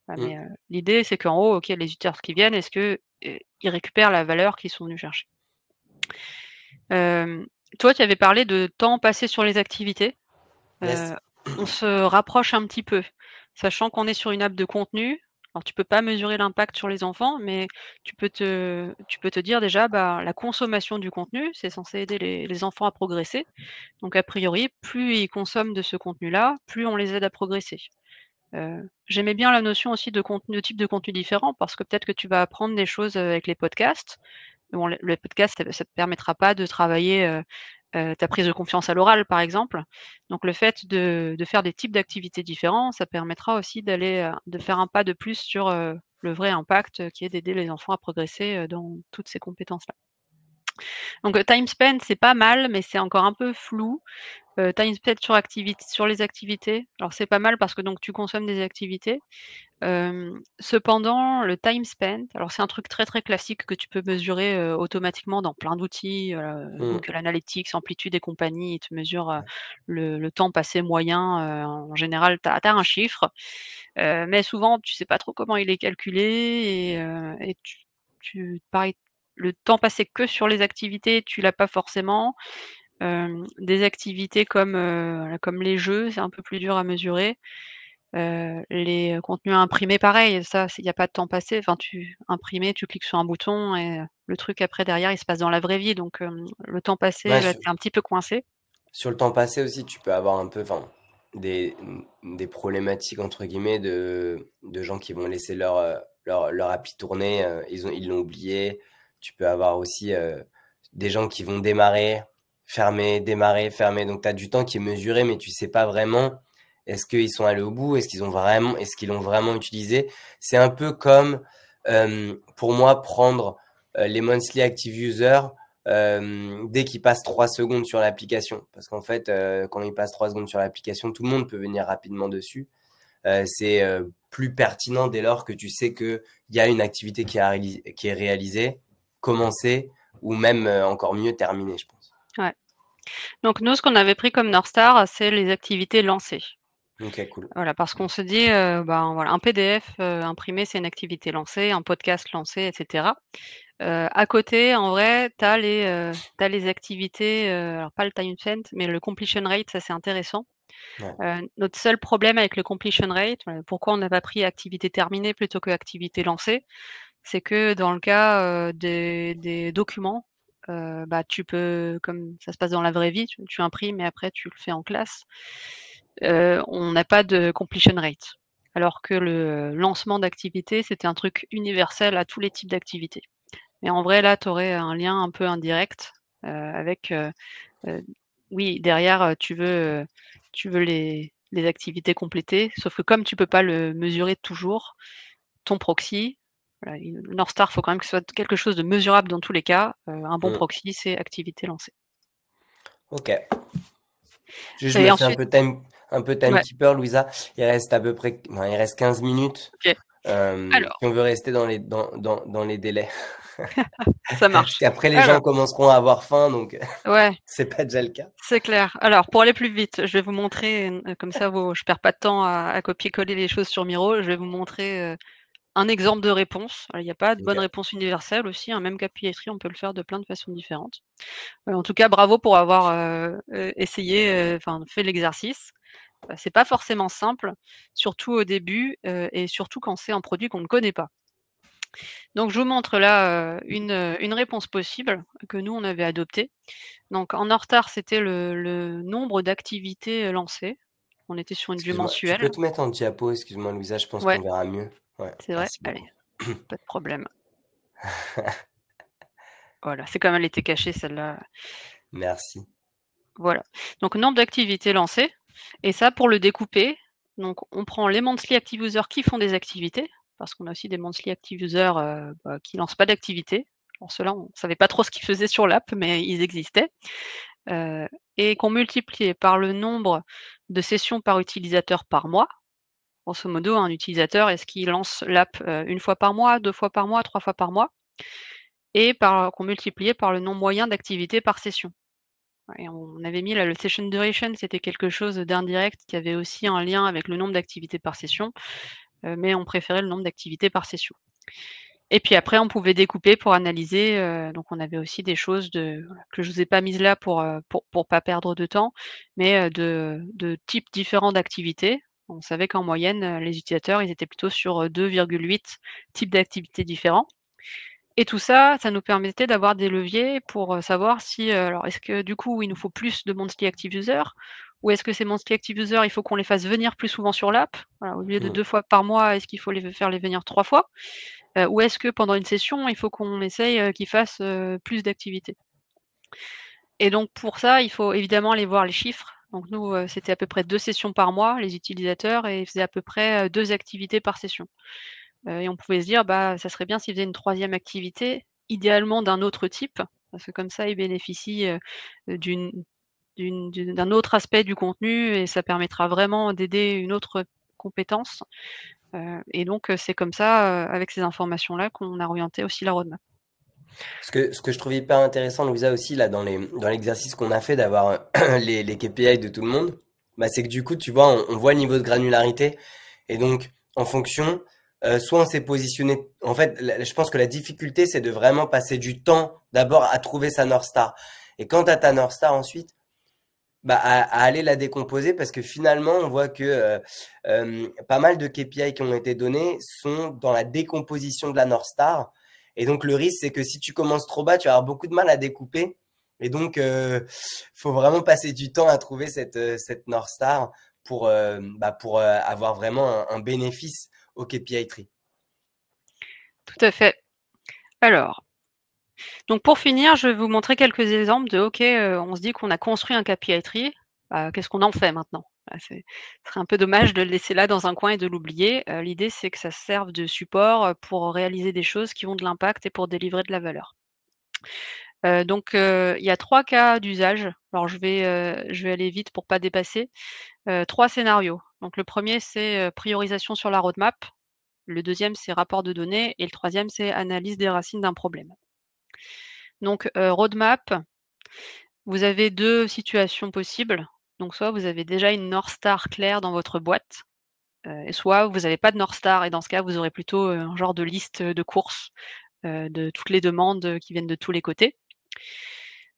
Mm. L'idée, c'est qu'en haut, OK, les utilisateurs qui viennent, est-ce que, ils récupèrent la valeur qu'ils sont venus chercher? Hem, toi, tu avais parlé de temps passé sur les activités. Yes. On se rapproche un petit peu, sachant qu'on est sur une app de contenu. Alors tu peux pas mesurer l'impact sur les enfants, mais tu peux te dire déjà, bah, la consommation du contenu, c'est censé aider les enfants à progresser. Donc a priori, plus ils consomment de ce contenu-là, plus on les aide à progresser. J'aimais bien la notion aussi de type de contenu différent parce que peut-être que tu vas apprendre des choses, avec les podcasts. Bon, le podcast, ça te permettra pas de travailler, ta prise de confiance à l'oral, par exemple. Donc le fait de faire des types d'activités différents, ça permettra aussi de faire un pas de plus sur, le vrai impact, qui est d'aider les enfants à progresser, dans toutes ces compétences-là. Donc, time spent, c'est pas mal, mais c'est encore un peu flou. Time spent sur les activités, alors c'est pas mal parce que donc tu consommes des activités. Cependant, le time spent, alors c'est un truc très, très classique que tu peux mesurer, automatiquement dans plein d'outils, Mmh. Google Analytics, Amplitude et compagnie, ils te mesurent, le temps passé moyen, en général, tu as un chiffre, mais souvent tu sais pas trop comment il est calculé et tu pareil, le temps passé que sur les activités, tu l'as pas forcément. Des activités comme les jeux, c'est un peu plus dur à mesurer. Les contenus imprimés, pareil, ça, il y a pas de temps passé. Enfin, tu imprimer, tu cliques sur un bouton et le truc après derrière, il se passe dans la vraie vie. Donc, le temps passé, Ouais, là, tu es un petit peu coincé. sur le temps passé aussi, tu peux avoir un peu, enfin, des problématiques entre guillemets de gens qui vont laisser leur appli tourner, ils l'ont oublié. Tu peux avoir aussi des gens qui vont démarrer, fermer, démarrer, fermer. Donc tu as du temps qui est mesuré, mais tu sais pas vraiment est-ce qu'ils sont allés au bout, est-ce qu'ils l'ont vraiment utilisé. C'est un peu comme pour moi prendre les monthly active users dès qu'il passe 3 secondes sur l'application. Parce qu'en fait, quand il passe 3 secondes sur l'application, tout le monde peut venir rapidement dessus. C'est plus pertinent dès lors que tu sais qu'il y a une activité qui est réalisée, commencée, ou même encore mieux terminée, je pense. Ouais. Donc nous, ce qu'on avait pris comme North Star, c'est les activités lancées. Ok, cool. Voilà, parce qu'on se dit, ben, voilà, un PDF, imprimé, c'est une activité lancée, un podcast lancé et cetera. À côté, en vrai, tu les activités, alors pas le time spent, mais le completion rate, ça c'est intéressant. Ouais. Notre seul problème avec le completion rate, pourquoi on n'a pas pris activité terminée plutôt que activité lancée, c'est que dans le cas, des documents, bah, tu peux comme ça se passe dans la vraie vie, tu imprimes et après tu le fais en classe. On n'a pas de completion rate. Alors que le lancement d'activité, c'était un truc universel à tous les types d'activités. Mais en vrai, là, tu aurais un lien un peu indirect, avec, oui, derrière, tu veux les activités complétées, sauf que comme tu peux pas le mesurer toujours, ton proxy, voilà, le North Star, faut quand même que ce soit quelque chose de mesurable dans tous les cas. Un bon Mm. proxy, c'est activité lancée. Ok. Je Et me fais ensuite un peu ouais, timekeeper, Louisa. Il reste à peu près, enfin, il reste 15 minutes. OK. Alors, Si on veut rester dans les délais. ça Parce marche. qu'après, les Alors, gens commenceront à avoir faim, donc ouais, c'est pas déjà le cas. c'est clair. Alors, pour aller plus vite, je vais vous montrer, comme ça je perds pas de temps à copier-coller les choses sur Miro. Je vais vous montrer, un exemple de réponse. Il y a pas de bonne Ok. réponse universelle aussi, hein, même KPI3, on peut le faire de plein de façons différentes. En tout cas, bravo pour avoir, essayé, enfin fait l'exercice. C'est pas forcément simple, surtout au début, et surtout quand c'est un produit qu'on ne connaît pas. Donc je vous montre là, une réponse possible que nous on avait adoptée. Donc en retard, c'était le nombre d'activités, lancées. On était sur une vue Excuse-moi, tu mensuelle. peux te mettre en diapo, excuse-moi Louisa, je pense Ouais, qu'on verra mieux. Ouais, c'est vrai. merci Allez, beaucoup. pas de problème. Voilà, c'est comme elle était cachée celle-là. Merci. Voilà. Donc nombre d'activités lancées et ça pour le découper, donc on prend les monthly active users qui font des activités, parce qu'on a aussi des monthly active users, bah, qui lancent pas d'activités. Alors ceux-là, on savait pas trop ce qu'ils faisaient sur l'app, mais ils existaient, heu et qu'on multipliait par le nombre de sessions par utilisateur par mois. Grosso modo, un utilisateur, est-ce qu'il lance l'app, 1 fois par mois, 2 fois par mois, 3 fois par mois? Et qu'on multipliait par le nombre moyen d'activités par session. Ouais, et on avait mis là le session duration, c'était quelque chose d'indirect qui avait aussi un lien avec le nombre d'activités par session, mais on préférait le nombre d'activités par session. Et puis après, on pouvait découper pour analyser, donc on avait aussi des choses que je vous ai pas mises là pour pas perdre de temps, mais de types différents d'activités. On savait qu'en moyenne, les utilisateurs, ils étaient plutôt sur, 2,8 types d'activités différents. Et tout ça, ça nous permettait d'avoir des leviers pour, savoir si, alors est-ce que du coup, il nous faut plus de monthly active users? Ou est-ce que ces monthly active users, il faut qu'on les fasse venir plus souvent sur l'app? Voilà, au lieu de Mmh. 2 fois par mois, est-ce qu'il faut les venir 3 fois? Ou est-ce que pendant une session, il faut qu'on essaye, qu'ils fassent, plus d'activités? Et donc pour ça, il faut évidemment aller voir les chiffres. Donc nous, c'était à peu près 2 sessions par mois, les utilisateurs, et ils faisaient à peu près, 2 activités par session. Et on pouvait se dire: «Bah, ça serait bien s'ils faisaient une troisième activité, idéalement d'un autre type», parce que comme ça, ils bénéficient, d'une d'un autre aspect du contenu et ça permettra vraiment d'aider une autre compétence. Et donc c'est comme ça, avec ces informations-là qu'on a orienté aussi la roadmap. Ce que je trouve hyper intéressant, Louisa, aussi, là, dans l'exercice qu'on a fait d'avoir les KPI de tout le monde, bah, c'est que du coup, tu vois, on voit le niveau de granularité. Et donc, en fonction, soit on s'est positionné. En fait, je pense que la difficulté, c'est de vraiment passer du temps d'abord à trouver sa North Star. Et quand tu as ta North Star ensuite, bah, à aller la décomposer parce que finalement, on voit que pas mal de KPI qui ont été donnés sont dans la décomposition de la North Star. Et donc, le risque, c'est que si tu commences trop bas, tu vas avoir beaucoup de mal à découper. Et donc, faut vraiment passer du temps à trouver cette North Star pour avoir vraiment un bénéfice au KPI tree. Tout à fait. Alors, donc pour finir, je vais vous montrer quelques exemples de OK, on se dit qu'on a construit un KPI tree, qu'est-ce qu'on en fait maintenant? Ce serait un peu dommage de le laisser là dans un coin et de l'oublier. L'idée, c'est que ça serve de support, pour réaliser des choses qui ont de l'impact et pour délivrer de la valeur. Donc, il y a 3 cas d'usage. Alors je vais aller vite pour pas dépasser. 3 scénarios. Donc le premier, c'est, priorisation sur la roadmap. Le deuxième, c'est rapport de données et le troisième, c'est analyse des racines d'un problème. Donc, roadmap, vous avez 2 situations possibles. Donc soit vous avez déjà une North Star claire dans votre boîte, et soit vous avez pas de North Star et dans ce cas, vous aurez plutôt, un genre de liste, de courses, de toutes les demandes, qui viennent de tous les côtés.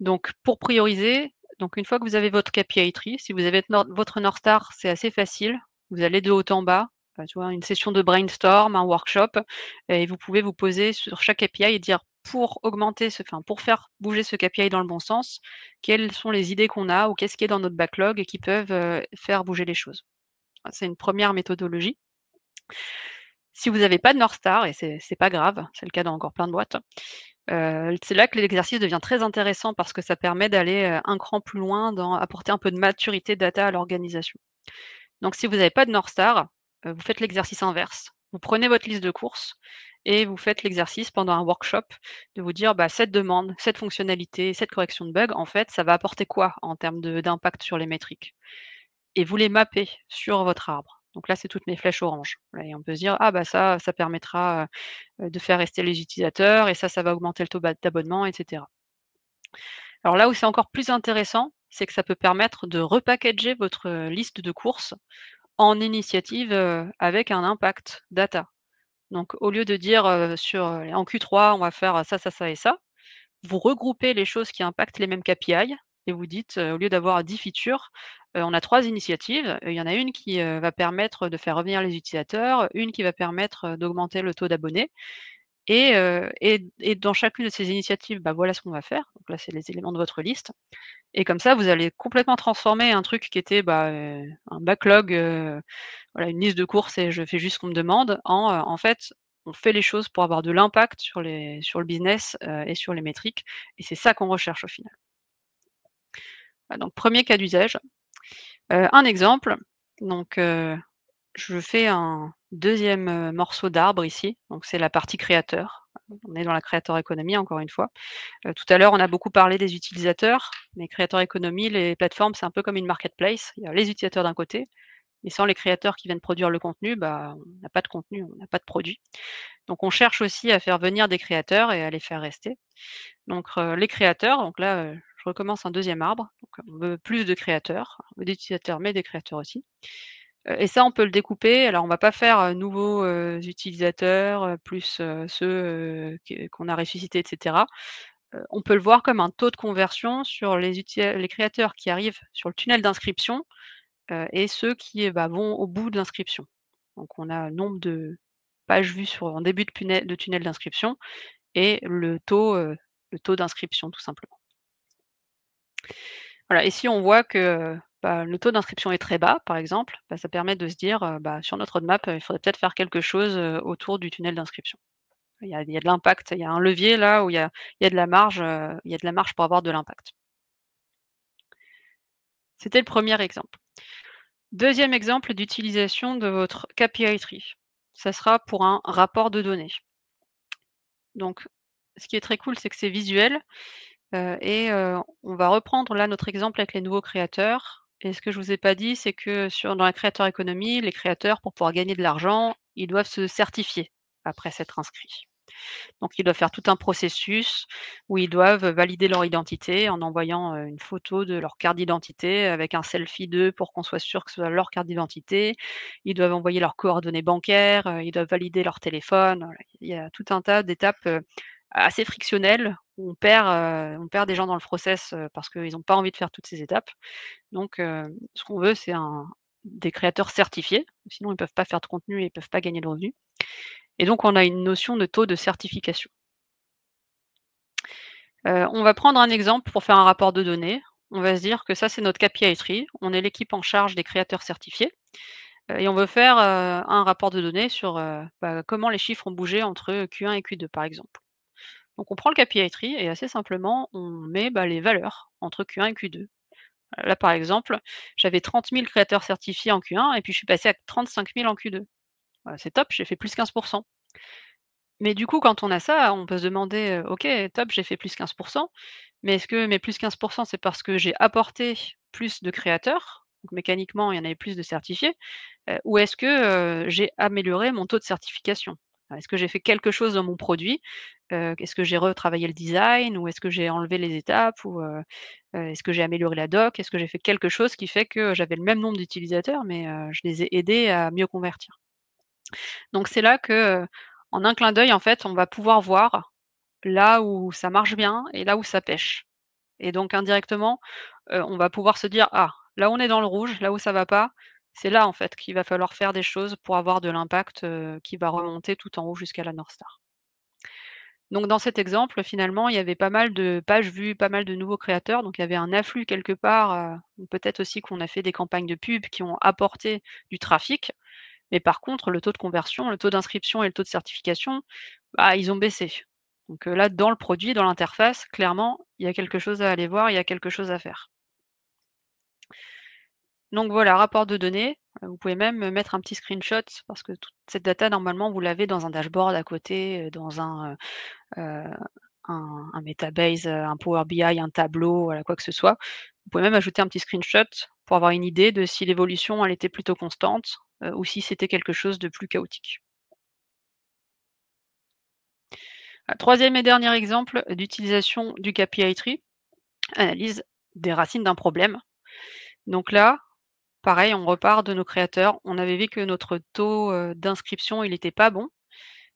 Donc pour prioriser, donc une fois que vous avez votre KPI tree, si vous avez votre North Star, c'est assez facile. Vous allez de haut en bas, tu vois, une session de brainstorm, un workshop, et vous pouvez vous poser sur chaque KPI et dire: pour faire bouger ce KPI dans le bon sens, quelles sont les idées qu'on a ou qu'est-ce qui est dans notre backlog et qui peuvent, faire bouger les choses? C'est une première méthodologie. Si vous n'avez pas de North Star, et c'est pas grave, c'est le cas dans encore plein de boîtes, c'est là que l'exercice devient très intéressant parce que ça permet d'aller, un cran plus loin dans apporter un peu de maturité data à l'organisation. Donc si vous n'avez pas de North Star, vous faites l'exercice inverse. Vous prenez votre liste de courses et vous faites l'exercice pendant un workshop de vous dire: «Bah, cette demande, cette fonctionnalité, cette correction de bug, en fait, ça va apporter quoi en termes d'impact sur les métriques?» Et vous les mappez sur votre arbre. Donc là, c'est toutes mes flèches orange. Voilà, et on peut se dire: «Ah bah ça permettra, de faire rester les utilisateurs et ça va augmenter le taux d'abonnement» et cetera. Alors là où c'est encore plus intéressant, c'est que ça peut permettre de repackager votre, liste de courses en initiative, avec un impact data. Donc au lieu de dire, en Q3, on va faire ça, ça, ça et ça, vous regroupez les choses qui impactent les mêmes KPI et vous dites, au lieu d'avoir 10 features, on a 3 initiatives. Il y en a une qui, va permettre de faire revenir les utilisateurs, une qui va permettre, d'augmenter le taux d'abonnés et dans chacune de ces initiatives, bah, voilà ce qu'on va faire. Donc là, c'est les éléments de votre liste et comme ça, vous allez complètement transformer un truc qui était, bah, un backlog, voilà, une liste de courses et je fais juste ce qu'on me demande en fait, on fait les choses pour avoir de l'impact sur le business, et sur les métriques et c'est ça qu'on recherche au final. Voilà, donc premier cas d'usage. Un exemple, donc je fais un deuxième morceau d'arbre ici, donc c'est la partie créateur. On est dans la créateur économie encore une fois. Tout à l'heure, on a beaucoup parlé des utilisateurs, mais créateur économie, les plateformes, c'est un peu comme une marketplace. Il y a les utilisateurs d'un côté, mais sans les créateurs qui viennent produire le contenu, bah, on n'a pas de contenu, on n'a pas de produit. Donc on cherche aussi à faire venir des créateurs et à les faire rester. Donc les créateurs, donc là, je recommence un deuxième arbre. Donc on veut plus de créateurs, on veut des utilisateurs, mais des créateurs aussi. Et ça, on peut le découper. Alors, on va pas faire, nouveaux, utilisateurs, plus, ceux, qu'on a ressuscités et cetera. On peut le voir comme un taux de conversion sur les créateurs qui arrivent sur le tunnel d'inscription, et ceux qui, bah, vont au bout de l'inscription. Donc on a le nombre de pages vues en début de tunnel d'inscription et le taux d'inscription tout simplement. Voilà, et si on voit que, bah, le taux d'inscription est très bas, par exemple, bah, ça permet de se dire, bah, sur notre roadmap, il faudrait peut-être faire quelque chose, autour du tunnel d'inscription. Il y a de l'impact, il y a un levier là où il y a de la marge, il y a de la marge pour avoir de l'impact. C'était le premier exemple. Deuxième exemple d'utilisation de votre KPI tree. Ça sera pour un rapport de données. Donc, ce qui est très cool, c'est que c'est visuel, on va reprendre là notre exemple avec les nouveaux créateurs, et ce que je vous ai pas dit, c'est que dans la créateur économie, les créateurs, pour pouvoir gagner de l'argent, ils doivent se certifier après s'être inscrits. Donc ils doivent faire tout un processus où ils doivent valider leur identité en envoyant, une photo de leur carte d'identité avec un selfie d'eux pour qu'on soit sûr que ce soit leur carte d'identité. Ils doivent envoyer leurs coordonnées bancaires, ils doivent valider leur téléphone, voilà. Il y a tout un tas d'étapes, assez frictionnelles où on perd des gens dans le process, parce qu'ils n'ont pas envie de faire toutes ces étapes. Donc ce qu'on veut, c'est des créateurs certifiés, sinon ils ne peuvent pas faire de contenu et ils ne peuvent pas gagner de revenus. Et donc on a une notion de taux de certification. On va prendre un exemple pour faire un rapport de données. On va se dire que ça, c'est notre KPI tree. On est l'équipe en charge des créateurs certifiés, et on veut faire, un rapport de données sur, bah, comment les chiffres ont bougé entre Q1 et Q2, par exemple. Donc on prend le KPI tree et assez simplement, on met, bah, les valeurs entre Q1 et Q2. Là, par exemple, j'avais 30 000 créateurs certifiés en Q1 et puis je suis passé à 35 000 en Q2. C'est top, j'ai fait plus 15. Mais du coup, quand on a ça, on peut se demander, «OK, top, j'ai fait plus 15, mais est-ce que mes plus 15, c'est parce que j'ai apporté plus de créateurs, donc mécaniquement, il y en avait plus de certifiés, ou est-ce que, j'ai amélioré mon taux de certification? Est-ce que j'ai fait quelque chose dans mon produit? Est-ce que j'ai retravaillé le design ou est-ce que j'ai enlevé les étapes ou, est-ce que j'ai amélioré la doc? Est-ce que j'ai fait quelque chose qui fait que j'avais le même nombre d'utilisateurs, mais, je les ai aidés à mieux convertir?» Donc c'est là que, en un clin d'œil, en fait, on va pouvoir voir là où ça marche bien et là où ça pêche. Et donc indirectement, on va pouvoir se dire: «Ah, là on est dans le rouge, là où ça va pas, c'est là en fait qu'il va falloir faire des choses pour avoir de l'impact, qui va remonter tout en haut jusqu'à la North Star». Donc dans cet exemple, finalement, il y avait pas mal de pages vues, pas mal de nouveaux créateurs, donc il y avait un afflux quelque part, ou peut-être aussi qu'on a fait des campagnes de pub qui ont apporté du trafic. Mais par contre, le taux de conversion, le taux d'inscription et le taux de certification, bah, ils ont baissé. Donc, là, dans le produit, dans l'interface, clairement, il y a quelque chose à aller voir, il y a quelque chose à faire. Donc voilà, rapport de données, vous pouvez même, mettre un petit screenshot parce que toute cette data, normalement, vous l'avez dans un dashboard à côté, dans heu, un Metabase, un Power BI, un tableau, voilà, quoi que ce soit. Vous pouvez même ajouter un petit screenshot pour avoir une idée de si l'évolution, elle était plutôt constante, ou si c'était quelque chose de plus chaotique. Troisième et dernier exemple d'utilisation du KPI tree, analyse des racines d'un problème. Donc là, pareil, on repart de nos créateurs. On avait vu que notre taux, d'inscription, il était pas bon.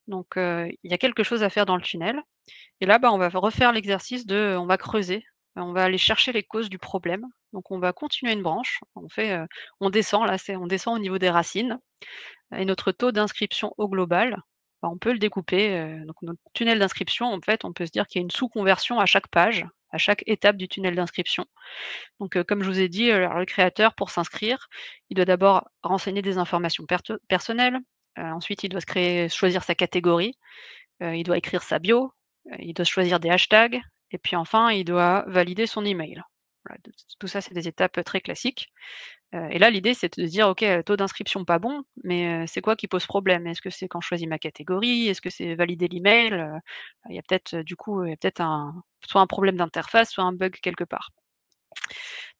Donc, il y a quelque chose à faire dans le tunnel. Et là, bah, on va refaire l'exercice on va creuser, on va aller chercher les causes du problème. Donc on va continuer une branche, on descend là, on descend au niveau des racines et notre taux d'inscription au global, bah, on peut le découper, donc notre tunnel d'inscription, en fait, on peut se dire qu'il y a une sous-conversion à chaque page, à chaque étape du tunnel d'inscription. Donc, comme je vous ai dit, alors le créateur pour s'inscrire, il doit d'abord renseigner des informations personnelles, ensuite il doit choisir sa catégorie, il doit écrire sa bio, il doit choisir des hashtags et puis enfin il doit valider son email. Voilà, tout ça, c'est des étapes, très classiques. Et là, l'idée, c'est de se dire: «OK, taux d'inscription pas bon, mais c'est quoi qui pose problème? Est-ce que c'est quand je choisis ma catégorie? Est-ce que c'est valider l'email?» Il y a peut-être, du coup, il y a peut-être soit un problème d'interface, soit un bug quelque part.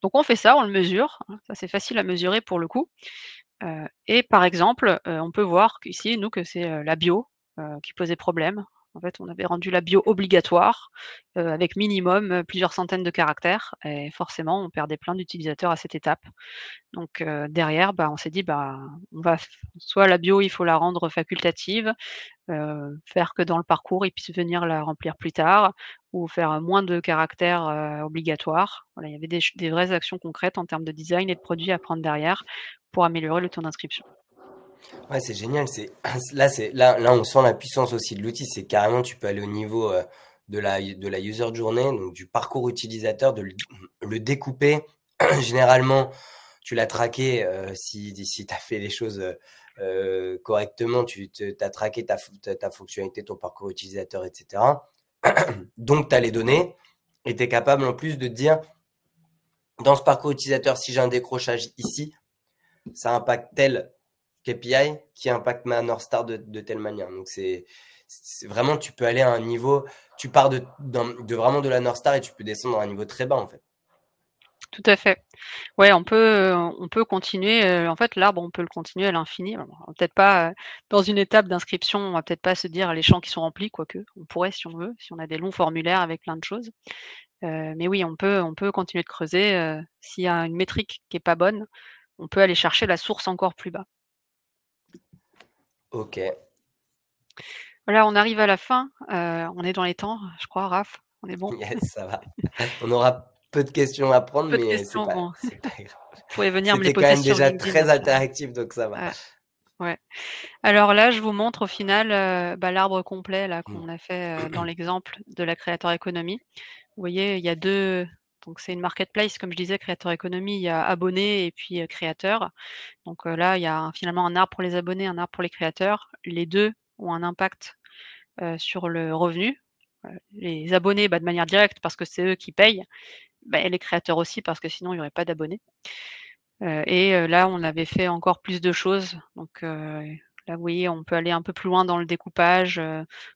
Donc on fait ça, on le mesure, hein, ça c'est facile à mesurer pour le coup, et par exemple, on peut voir qu'ici, nous, que c'est, la bio, qui posait problème. En fait, on avait rendu la bio obligatoire, avec minimum, plusieurs centaines de caractères et forcément, on perdait plein d'utilisateurs à cette étape. Donc derrière, bah, on s'est dit: «Bah, on va f soit la bio, il faut la rendre facultative, faire que dans le parcours, ils puissent venir la remplir plus tard ou faire moins de caractères, obligatoires». Voilà, il y avait des vraies actions concrètes en termes de design et de produits à prendre derrière pour améliorer le taux d'inscription. Ouais, c'est génial. Là, on sent la puissance aussi de l'outil. C'est carrément, tu peux aller au niveau de la user journey, donc du parcours utilisateur, de le découper. Généralement, tu l'as traqué si tu as fait les choses correctement, tu as traqué ta fonctionnalité, ton parcours utilisateur, etc. Donc, tu as les données et tu es capable en plus de te dire, dans ce parcours utilisateur, si j'ai un décrochage ici, ça impacte tel KPI qui impacte ma North Star de telle manière. Donc, c'est vraiment, tu peux aller à un niveau, tu pars de vraiment de la North Star et tu peux descendre à un niveau très bas, en fait. Tout à fait. Ouais, on peut continuer, en fait, l'arbre, on peut le continuer à l'infini. Alors, on va peut-être pas, dans une étape d'inscription, on va peut-être pas se dire: «Les champs qui sont remplis», quoique, on pourrait si on veut, si on a des longs formulaires avec plein de choses. Mais oui, on peut continuer de creuser, s'il y a une métrique qui est pas bonne, on peut aller chercher la source encore plus bas. Ok, Voilà, on arrive à la fin, on est dans les temps, je crois, Raph, on est bon? yes, ça va. On aura peu de questions à prendre, Peu de mais questions, bon, c'est pas grave. vous pourrez venir me les C'était quand poser même sur déjà LinkedIn très après. interactif, donc ça va. Ouais, ouais. Alors là, je vous montre au final, bah, l'arbre complet là Mm. qu'on a fait, dans l'exemple de la Creator Economy. Vous voyez, il y a 2. Donc c'est une marketplace comme je disais Creator Economy, il y a abonnés et puis, créateurs. Donc, là, il y a finalement un arbre pour les abonnés, un arbre pour les créateurs. Les 2 ont un impact, sur le revenu. Les abonnés, bah, de manière directe parce que c'est eux qui payent, bah, et les créateurs aussi parce que sinon il y aurait pas d'abonnés. Là, on avait fait encore plus de choses. Donc, là, vous voyez, on peut aller un peu plus loin dans le découpage,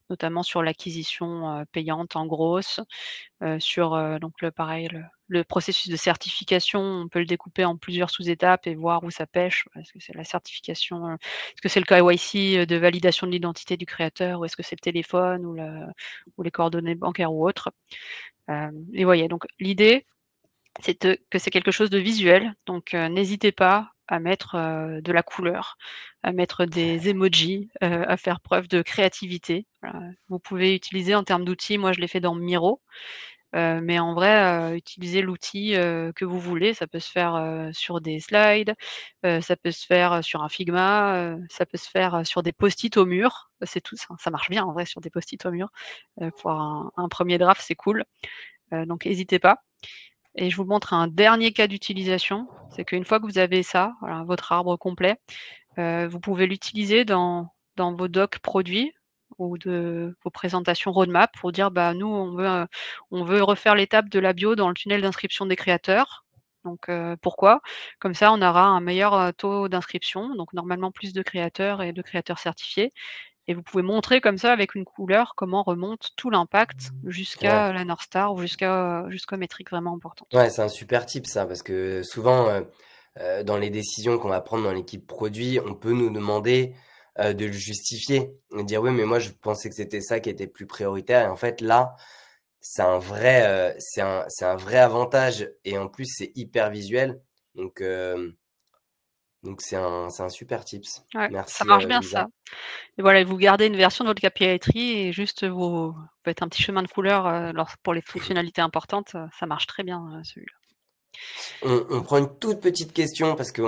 notamment sur l'acquisition, payante en grosse, sur, donc le pareil, le processus de certification, on peut le découper en plusieurs sous-étapes et voir où ça pêche. Est-ce que c'est la certification, est-ce que c'est le KYC, de validation de l'identité du créateur ou est-ce que c'est le téléphone ou les coordonnées bancaires ou autres? Et voyez, donc l'idée, que c'est quelque chose de visuel, donc n'hésitez pas à mettre, de la couleur, à mettre des emojis, à faire preuve de créativité. Voilà, vous pouvez utiliser en termes d'outils, moi je l'ai fait dans Miro, mais en vrai, utilisez l'outil, que vous voulez. Ça peut se faire, sur des slides, ça peut se faire, sur un Figma, ça peut se faire, sur des post-it au mur. C'est tout, ça marche bien en vrai sur des post-it au mur, pour un 1er draft, c'est cool, donc hésitez pas. Et je vous montre un dernier cas d'utilisation, c'est qu'une fois que vous avez ça, voilà, votre arbre complet, vous pouvez l'utiliser dans vos docs produits ou de vos présentations roadmap pour dire: «Bah, nous, on veut refaire l'étape de la bio dans le tunnel d'inscription des créateurs». Donc pourquoi? Comme ça, on aura un meilleur, taux d'inscription, donc normalement plus de créateurs et de créateurs certifiés et vous pouvez montrer comme ça avec une couleur comment remonte tout l'impact Ouais. jusqu'à la North Star ou jusqu'aux métriques vraiment importantes. Ouais, c'est un super tip ça, parce que souvent, dans les décisions qu'on va prendre dans l'équipe produit, on peut nous demander de le justifier et dire oui, mais moi je pensais que c'était ça qui était plus prioritaire. Et en fait, là, c'est un vrai avantage et en plus c'est hyper visuel. Donc, c'est un super tips. Ouais, ça Merci marche bien ça. Louisa. Et voilà, vous gardez une version de votre KPI tree et juste vous faites un petit chemin de couleur, pour les fonctionnalités importantes, ça marche très bien, celui-là. On prend une toute petite question parce que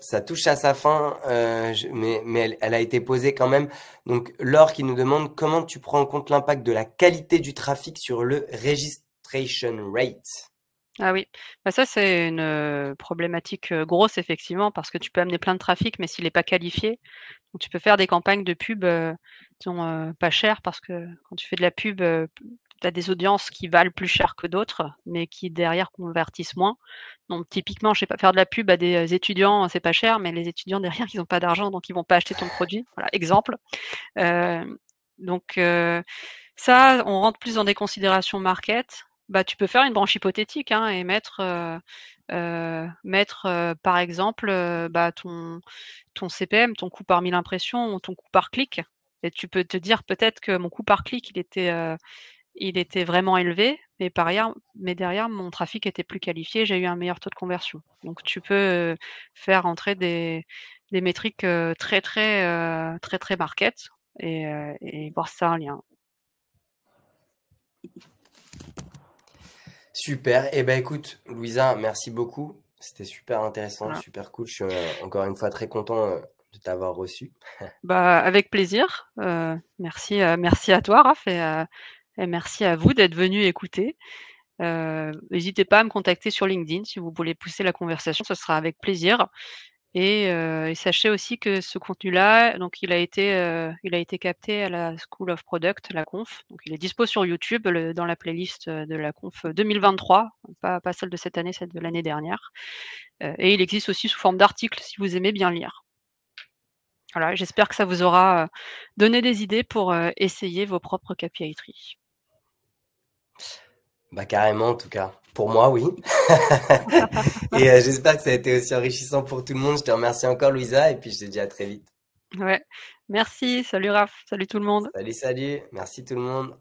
ça touche à sa fin, mais elle a été posée quand même. Donc, Laure qui nous demande comment tu prends en compte l'impact de la qualité du trafic sur le registration rate. Ah oui, bah, ça c'est une, problématique, grosse effectivement parce que tu peux amener plein de trafic, mais s'il est pas qualifié, donc tu peux faire des campagnes de pub, disons, pas chères parce que quand tu fais de la pub, tu as des audiences qui valent plus cher que d'autres, mais qui derrière convertissent moins. Donc typiquement, je sais pas, faire de la pub à des, étudiants, c'est pas cher, mais les étudiants derrière, ils ont pas d'argent, donc ils vont pas acheter ton produit. Voilà, exemple. Hem, donc ça, on rentre plus dans des considérations market. Bah, tu peux faire une branche hypothétique, hein, et mettre, par exemple, bah, ton CPM, ton coût par 1000 impressions ou ton coût par clic Et tu peux te dire peut-être que mon coût par clic, il était vraiment élevé, mais derrière mon trafic était plus qualifié, j'ai eu un meilleur taux de conversion. Donc tu peux, faire entrer des métriques, très market et voir ça en lien. Super. Eh ben écoute, Louisa, merci beaucoup. C'était super intéressant, Voilà. super cool. Je suis encore une fois très content de t'avoir reçu. Bah, avec plaisir, merci à toi Raph et merci à vous d'être venus écouter. Hésitez pas à me contacter sur LinkedIn si vous voulez pousser la conversation, ce sera avec plaisir. Et sachez aussi que ce contenu-là, donc il a été capté à la School of Product, la conf. Donc il est dispo sur YouTube dans la playlist de la conf 2023, pas celle de cette année, celle de l'année dernière. Et il existe aussi sous forme d'article si vous aimez bien lire. Voilà, j'espère que ça vous aura donné des idées pour essayer vos propres KPI Tree. Bah carrément en tout cas. Pour moi, oui. Et j'espère que ça a été aussi enrichissant pour tout le monde. Je te remercie encore, Louisa, et puis je te dis à très vite. Ouais, merci, salut Raph, salut tout le monde. Salut, salut. Merci tout le monde.